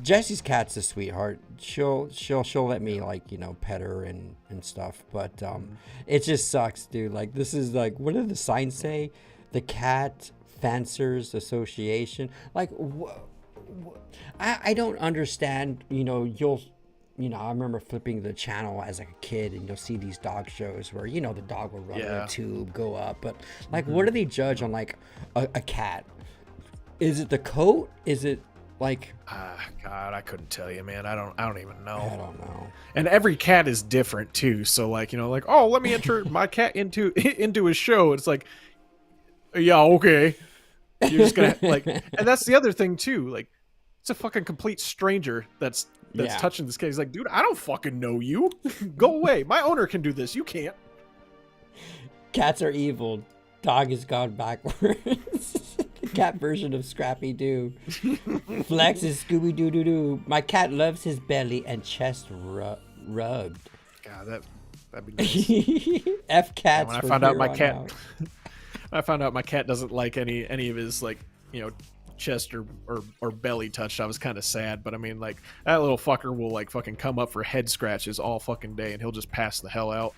Jesse's cat's a sweetheart. She'll let me, like, you know, pet her and stuff. But it just sucks, dude. Like, this is like, what did the sign say? The Cat Fanciers Association. Like, I don't understand. You know, I remember flipping the channel as like a kid, and you'll see these dog shows where, you know, the dog will run in a tube, go up. But like, what do they judge on like a cat? Is it the coat? Is it like, God, I couldn't tell you, man. I don't even know. I don't know. And every cat is different too. So like, you know, like, oh, let me enter my cat into his show. It's like, yeah, okay. You're just gonna like, and that's the other thing too. Like, it's a fucking complete stranger that's touching this cat. He's like, dude, I don't fucking know you. Go away. My owner can do this. You can't. Cats are evil. Dog has gone backwards. The cat version of Scrappy Doo. Flex is Scooby Doo Doo Doo. My cat loves his belly and chest rubbed. God, that'd be nice. F cats. When I found out my cat, I found out my cat doesn't like any of his, like, you know, chest or belly touched. I was kind of sad, but I mean, like, that little fucker will like fucking come up for head scratches all fucking day, and he'll just pass the hell out.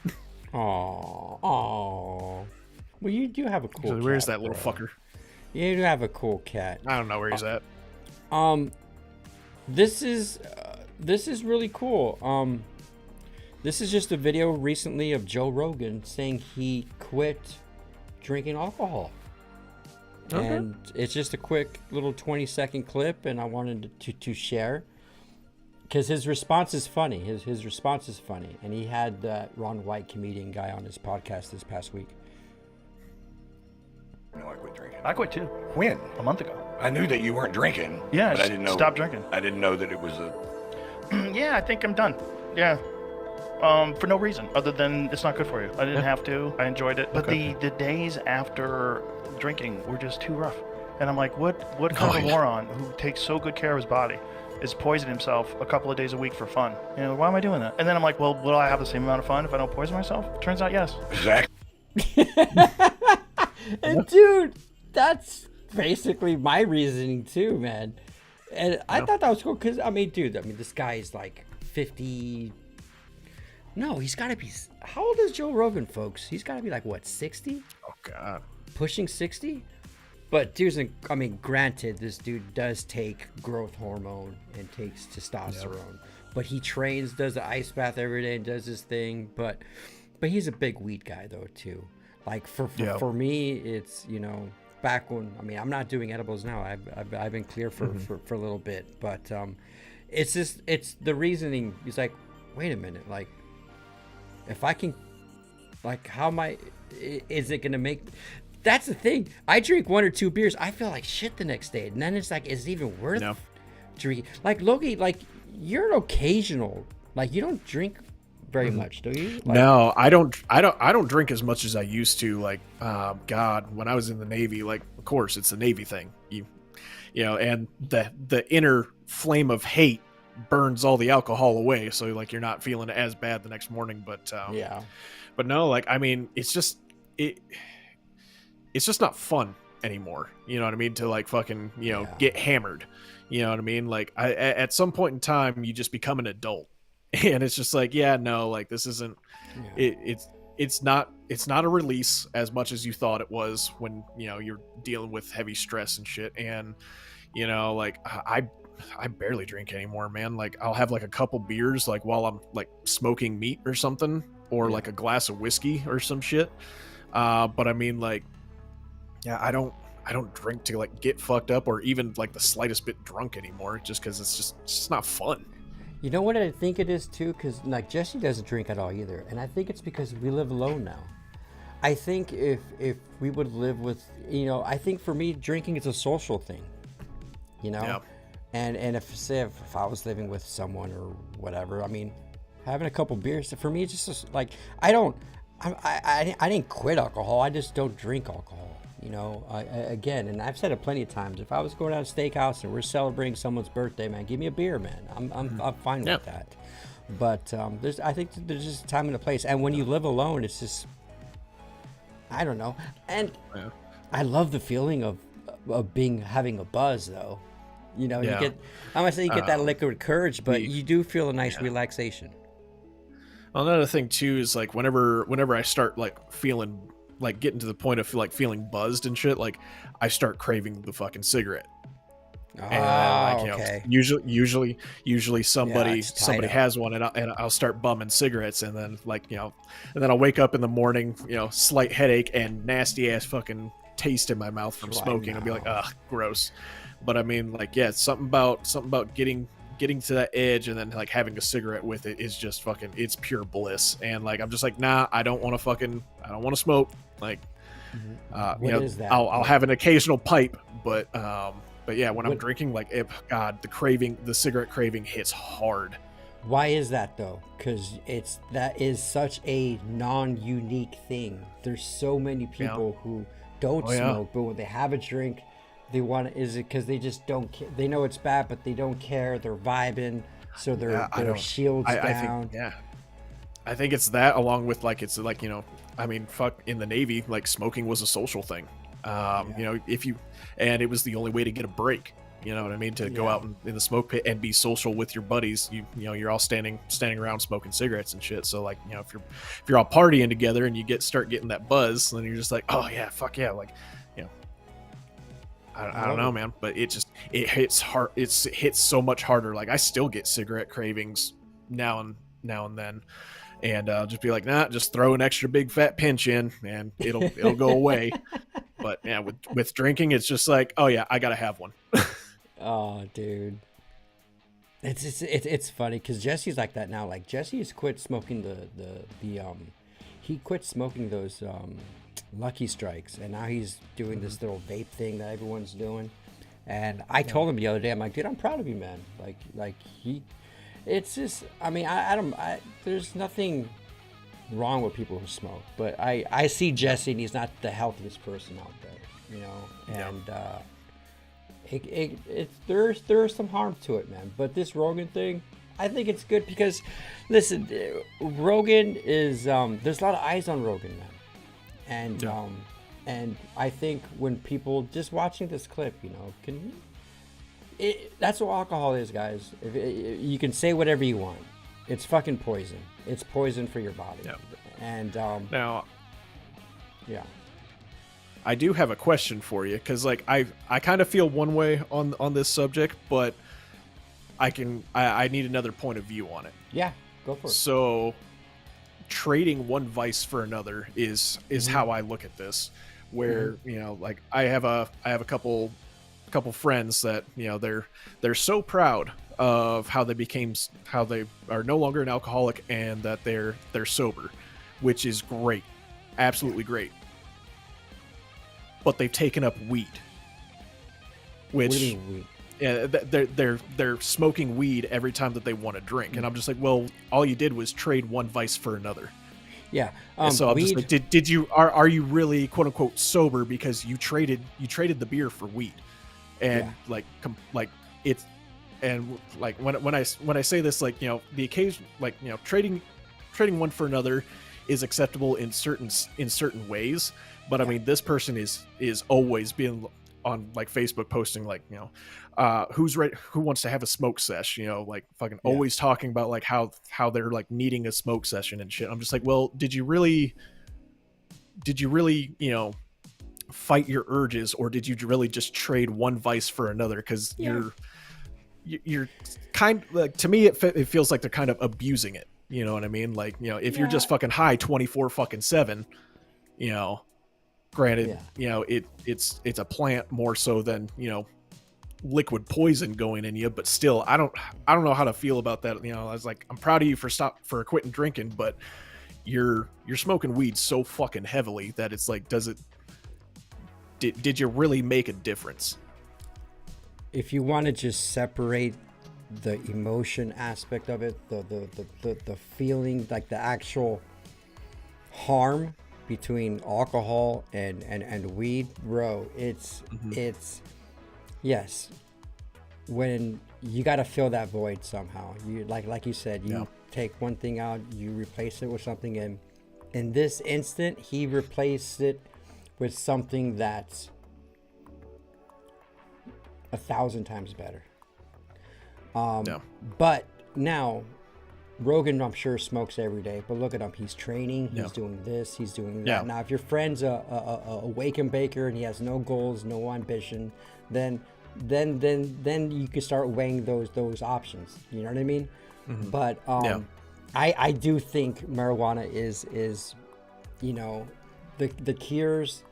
Aww. Well, you do have a cool cat. Where's that little fucker? You do have a cool cat. I don't know where he's at. This is really cool. This is just a video recently of Joe Rogan saying he quit drinking alcohol. Okay. And it's just a quick little 20-second clip, and I wanted to share. Because his response is funny. His response is funny. And he had that Ron White comedian guy on his podcast this past week. No, I quit drinking. I quit too. When? A month ago. I knew that you weren't drinking. Yeah, but I didn't know. Stop drinking. I didn't know that it was a. Yeah, I think I'm done. Yeah. For no reason other than it's not good for you. I didn't have to. I enjoyed it. But the days after drinking were just too rough. And I'm like, what kind of a moron who takes so good care of his body is poisoning himself a couple of days a week for fun? You know, why am I doing that? And then I'm like, well, will I have the same amount of fun if I don't poison myself? Turns out, yes. Exactly. And dude, that's basically my reasoning too, man. And I thought that was cool because, dude, this guy is like 50. No, he's got to be. How old is Joe Rogan, folks? He's got to be like, what, 60? Oh, God. Pushing 60? But granted, this dude does take growth hormone and takes testosterone. Yep. But he trains, does the ice bath every day and does his thing. But he's a big weed guy, though, too. Like, for me, it's, back when, I'm not doing edibles now. I've been clear for a little bit. But it's just, it's the reasoning. He's like, wait a minute, like, if I can, like, how am I, is it going to make, that's the thing. I drink 1 or 2 beers, I feel like shit the next day. And then it's like, is it even worth drinking? Like, Logan, like, you're an occasional, like, you don't drink very much, do you? Like, no, I don't drink as much as I used to. Like, God, when I was in the Navy, like, of course, it's the Navy thing. You know, and the inner flame of hate burns all the alcohol away, so like you're not feeling as bad the next morning. But but no, like, it's just not fun anymore. You know what I mean? To like fucking get hammered. You know what I mean? Like, at some point in time, you just become an adult, and it's just like, like, this isn't. It's not a release as much as you thought it was when you're dealing with heavy stress and shit. And like, I barely drink anymore, man. Like, I'll have like a couple beers like while I'm like smoking meat or something, or like a glass of whiskey or some shit. But like, I don't drink to like get fucked up or even like the slightest bit drunk anymore, just because it's just not fun. You know what I think it is too? Because like Jesse doesn't drink at all either, and I think it's because we live alone now. I think if we would live with, I think for me, drinking is a social thing. And if I was living with someone or whatever, having a couple beers for me, it's just like I didn't quit alcohol. I just don't drink alcohol. Again, and I've said it plenty of times. If I was going out to a steakhouse and we're celebrating someone's birthday, man, give me a beer, man. I'm fine with that. But I think there's just a time and a place. And when you live alone, it's just, I don't know. And I love the feeling of having a buzz, though. You get, I'm gonna say you get that liquid courage, but you do feel a nice relaxation. Well, another thing too is like whenever I start like feeling like getting to the point of like feeling buzzed and shit, like I start craving the fucking cigarette. Okay. Usually somebody has one, and I'll start bumming cigarettes, and then and then I'll wake up in the morning, slight headache and nasty ass fucking taste in my mouth from smoking. I'll be like, ugh, gross. But it's something about getting to that edge and then like having a cigarette with it is just fucking, it's pure bliss. And like, I'm just like, nah, I don't want to smoke. Like, is that? I'll have an occasional pipe, but yeah, when I'm drinking, like, the cigarette craving hits hard. Why is that though? Because that is such a non-unique thing. There's so many people who don't smoke, but when they have a drink, they want. Is it because they just don't care? They know it's bad, but they don't care. They're vibing, so their shields down. I think it's that, along with like, it's like, fuck, in the Navy, like smoking was a social thing. And it was the only way to get a break. You know what I mean? To go out in the smoke pit and be social with your buddies. You're all standing around smoking cigarettes and shit. So like, if you're all partying together and you start getting that buzz, then you're just like, oh yeah, fuck yeah, like. I don't know, man, but it hits hard. It hits so much harder. Like, I still get cigarette cravings now and then, and I'll just be like, nah, just throw an extra big fat pinch in, and it'll go away. But yeah, with drinking, it's just like, oh yeah, I gotta have one. Oh, dude. It's funny because Jesse's like that now. Like Jesse's quit smoking he quit smoking those Lucky Strikes, and now he's doing this little vape thing that everyone's doing. And I told him the other day, I'm like, dude, I'm proud of you, man. It's just, I mean, there's nothing wrong with people who smoke, but I see Jesse, and he's not the healthiest person out there, you know, and there's some harm to it, man. But this Rogan thing, I think it's good because, listen, Rogan is there's a lot of eyes on Rogan, man, and I think when people just watching this clip, you know, that's what alcohol is, guys. You can say whatever you want. It's fucking poison. It's poison for your body. Yep. And now, I do have a question for you, because like I kind of feel one way on this subject, but I need another point of view on it. Yeah, go for it. So trading one vice for another is how I look at this, where you know, like I have a couple friends that, you know, they're so proud of how they are no longer an alcoholic and that they're sober, which is great, absolutely great. But they've taken up weed, which, what do you mean weed? Yeah, they're smoking weed every time that they want to drink, and I'm just like, well, all you did was trade one vice for another. Yeah. So I'm just like, did you are you really quote unquote sober because you traded the beer for weed, and like it's, and like when I say this, like, you know, the occasion, like, you know, trading one for another is acceptable in certain ways, but I mean, this person is always being on like Facebook posting, like, you know, who wants to have a smoke sesh, you know, like fucking always talking about like how they're like needing a smoke session and shit. I'm just like, well, did you really, you know, fight your urges, or did you really just trade one vice for another? Because you're kind, like, to me it feels like they're kind of abusing it, you know what I mean? Like, you know, if you're just fucking high 24/7, you know, granted, you know, it's a plant more so than, you know, liquid poison going in you, but still, I don't know how to feel about that. You know, I was like, I'm proud of you for quitting drinking, but you're smoking weed so fucking heavily that it's like, did you really make a difference? If you want to just separate the emotion aspect of it, the feeling, like the actual harm between alcohol and weed, bro, it's yes, when you got to fill that void somehow. You like you said, you take one thing out, you replace it with something, and in this instant he replaced it with something that's 1,000 times better. But now Rogan, I'm sure, smokes every day, but look at him. He's training. He's doing this. He's doing that. Now, if your friend's a wake and baker and he has no goals, no ambition, then you can start weighing those options. You know what I mean? But I do think marijuana is you know, the cures.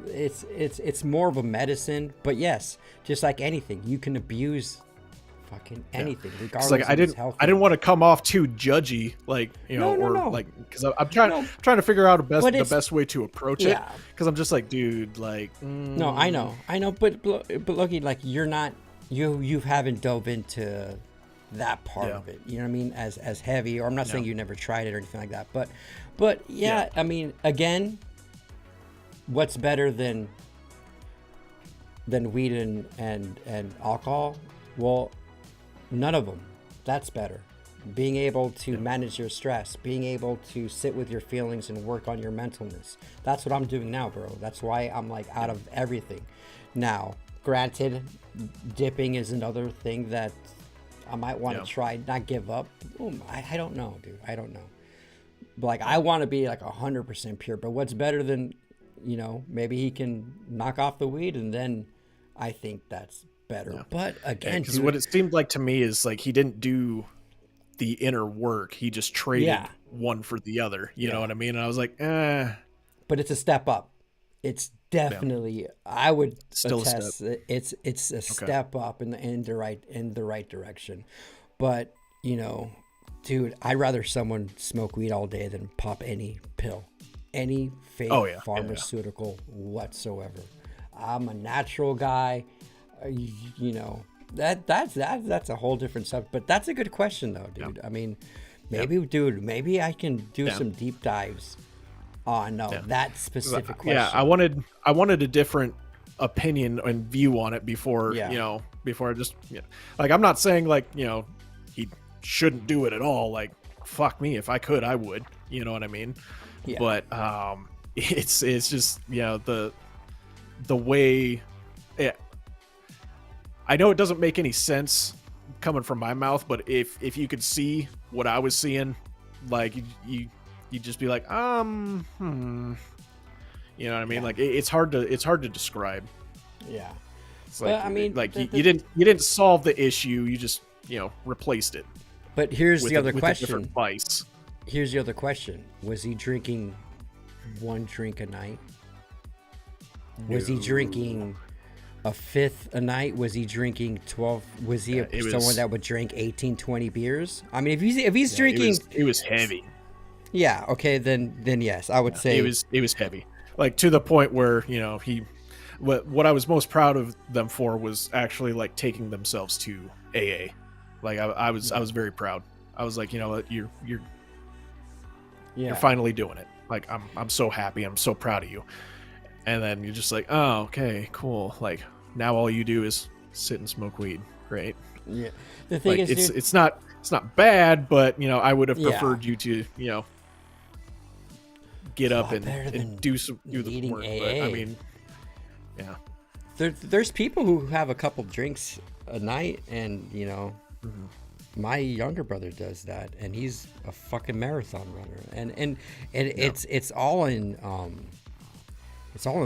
It's more of a medicine, but yes, just like anything, you can abuse fucking anything, regardless. Like, I didn't want to come off too judgy, like, you know, like, because I'm trying to figure out the best way to approach it, because I'm just like, dude, like, no, I know, but looking, like, you're not, you haven't dove into that part of it, you know what I mean, as heavy, or I'm not saying you never tried it or anything like that, but I mean, again, what's better than weed and alcohol? Well, none of them. That's better. Being able to manage your stress, being able to sit with your feelings and work on your mentalness. That's what I'm doing now, bro. That's why I'm like out of everything. Now, granted, dipping is another thing that I might want to try, not give up. I don't know, dude. I don't know. Like, I want to be like 100% pure, but what's better than, you know, maybe he can knock off the weed, and then I think that's better. But again, because what it seemed like to me is like he didn't do the inner work. He just traded one for the other. You know what I mean? And I was like, But it's a step up. It's definitely, I would Still a attest step. it's a step up in the right direction. But you know, dude, I'd rather someone smoke weed all day than pop any pill, any fake pharmaceutical whatsoever. I'm a natural guy. You know, that's a whole different subject. But that's a good question though, dude. I mean, maybe I can do some deep dives on that specific question. Yeah, I wanted a different opinion and view on it before before I just like, I'm not saying like, you know, he shouldn't do it at all. Like, fuck me, if I could, I would. You know what I mean? Yeah. But it's just, you know, the way. Yeah, I know it doesn't make any sense coming from my mouth, but if you could see what I was seeing, like you'd just be like, you know what I mean? Like it's hard to describe. Yeah. It's like, I mean, like you didn't solve the issue. You just, you know, replaced it. But here's the other with question. A different vice. Here's the other question. Was he drinking one drink a night? Was he drinking a fifth a night? Was he drinking 12? Was he someone that would drink 18, 20 beers? I mean, if he's drinking, it was heavy. Yeah. Okay. Then yes, I would say it was heavy. Like to the point where, you know, what I was most proud of them for was actually like taking themselves to AA. Like I was very proud. I was like, you know what, you're finally doing it. Like I'm so happy. I'm so proud of you. And then you're just like, oh, okay, cool. Like now all you do is sit and smoke weed. Great. Yeah. The thing like, is, it's not bad, but you know, I would have preferred you to, you know, get up and do the work. AA. But I mean, yeah. There's people who have a couple drinks a night, and you know, my younger brother does that, and he's a fucking marathon runner, and it's all in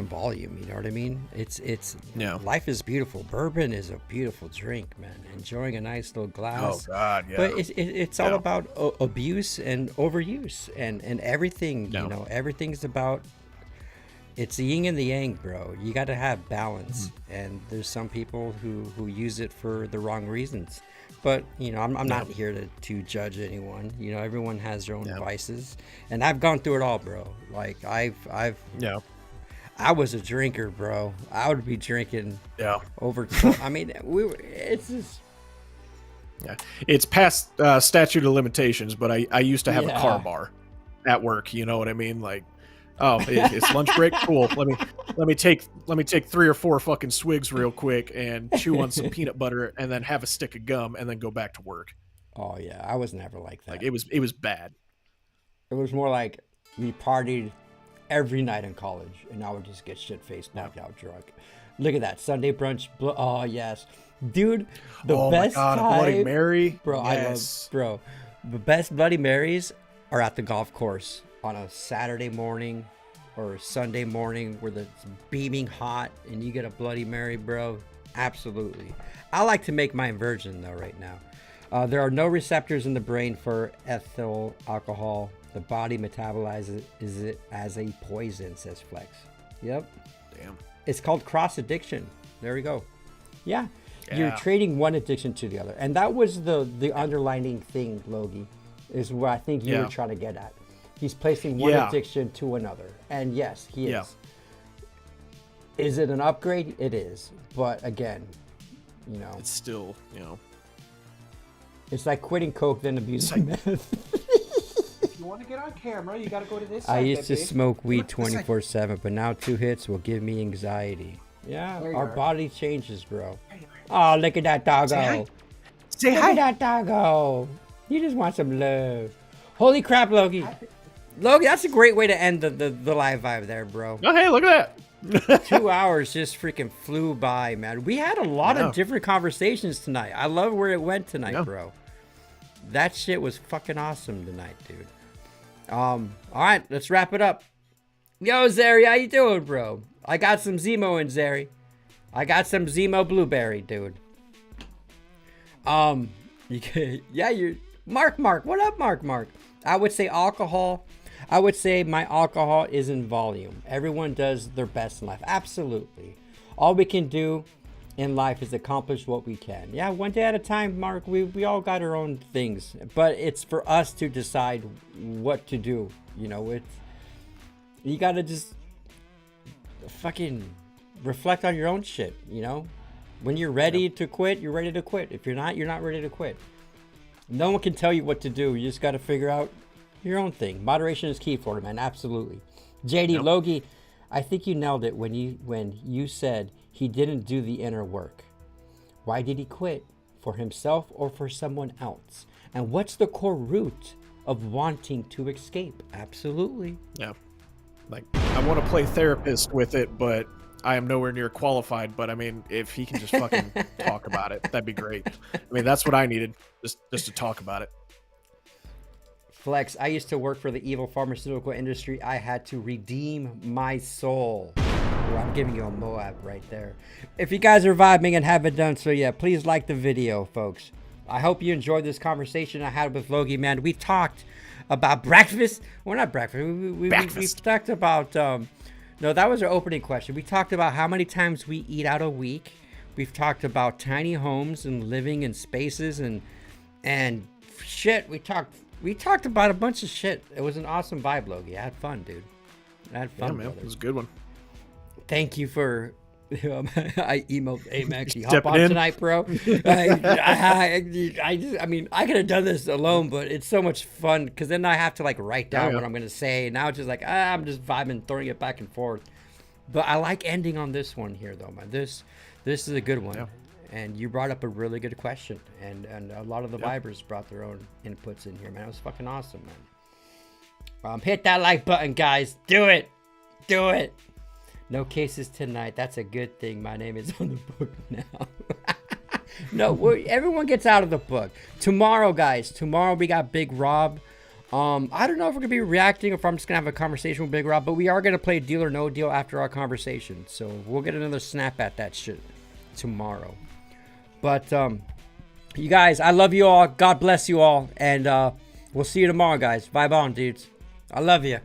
volume. You know what I mean? It's life is beautiful. Bourbon is a beautiful drink, man. Enjoying a nice little glass. Oh God, yeah. But it's all about abuse and overuse and everything. You know, everything's about. It's the yin and the yang, bro. You got to have balance, and there's some people who use it for the wrong reasons. But you know, I'm not here to judge anyone. You know, everyone has their own vices, and I've gone through it all, bro. Like I was a drinker, bro. I would be drinking over 12. I mean, it's just. Yeah, it's past statute of limitations, but I used to have a car bar at work. You know what I mean? Like, oh, it's lunch break. Cool. Let me take 3 or 4 fucking swigs real quick and chew on some peanut butter, and then have a stick of gum, and then go back to work. Oh yeah, I was never like that. Like it was bad. It was more like we partied every night in college, and I would just get shit-faced, knocked out drunk. Look at that Sunday brunch. Oh yes, dude. The best my God, time, Bloody Mary, bro. Yes. I love, bro. The best Bloody Marys are at the golf course on a Saturday morning or Sunday morning where it's beaming hot, and you get a Bloody Mary, bro. Absolutely. I like to make my virgin though right now. There are no receptors in the brain for ethyl alcohol. The body metabolizes it as a poison, says Flex. Yep. Damn. It's called cross addiction. There we go. Yeah. You're trading one addiction to the other. And that was the underlining thing, Logie, is what I think you were trying to get at. He's placing one addiction to another. And yes, he is. Is it an upgrade? It is. But again, you know. It's still, you know. It's like quitting coke, then abusing meth. If you want to get on camera, you got to go to this side. I used to smoke weed 24/7, but now 2 hits will give me anxiety. Yeah, our body changes, bro. Oh, look at that doggo. Say hi. Look at that doggo. You just want some love. Holy crap, Logie. Logie, that's a great way to end the live vibe there, bro. Oh, hey, look at that. 2 hours just freaking flew by, man. We had a lot of different conversations tonight. I love where it went tonight, bro. That shit was fucking awesome tonight, dude. All right, let's wrap it up. Yo, Zary, how you doing, bro? I got some Zemo in, Zary. I got some Zemo blueberry, dude. You're Mark. What up, Mark? I would say alcohol. I would say my alcohol is in volume. Everyone does their best in life. Absolutely. All we can do in life is accomplish what we can. Yeah, one day at a time, Mark. We all got our own things, but it's for us to decide what to do. You know, you gotta just fucking reflect on your own shit. You know, when you're ready to quit, you're ready to quit. If you're not ready to quit. No one can tell you what to do. You just gotta figure out your own thing. Moderation is key, Florida man. Absolutely. JD Logie, I think you nailed it when you said he didn't do the inner work. Why did he quit? For himself or for someone else? And what's the core root of wanting to escape? Absolutely. Yeah. Like, I want to play therapist with it, but I am nowhere near qualified. But I mean, if he can just fucking talk about it, that'd be great. I mean, that's what I needed, just to talk about it. Flex, I used to work for the evil pharmaceutical industry. I had to redeem my soul. Oh, I'm giving you a Moab right there. If you guys are vibing and haven't done so yet, please like the video, folks. I hope you enjoyed this conversation I had with Logie, man. We talked about breakfast. Well, not breakfast. We talked about... no, that was our opening question. We talked about how many times we eat out a week. We've talked about tiny homes and living in spaces and shit. We talked about a bunch of shit. It was an awesome vibe, Logie. I had fun, dude. I had fun, man. It was a good one. Thank you for... I emailed Amax. You hop on tonight, bro. I mean, I could have done this alone, but it's so much fun because then I have to like write down what I'm gonna say. Now it's just like I'm just vibing, throwing it back and forth. But I like ending on this one here, though, man. This is a good one, and you brought up a really good question, and a lot of the vibers brought their own inputs in here, man. It was fucking awesome, man. Hit that like button, guys. Do it. No cases tonight. That's a good thing. My name is on the book now. No, everyone gets out of the book. Tomorrow, guys. Tomorrow we got Big Rob. I don't know if we're going to be reacting or if I'm just going to have a conversation with Big Rob, but we are going to play Deal or No Deal after our conversation. So we'll get another snap at that shit tomorrow. But, you guys, I love you all. God bless you all. And we'll see you tomorrow, guys. Vibe on, dudes. I love you.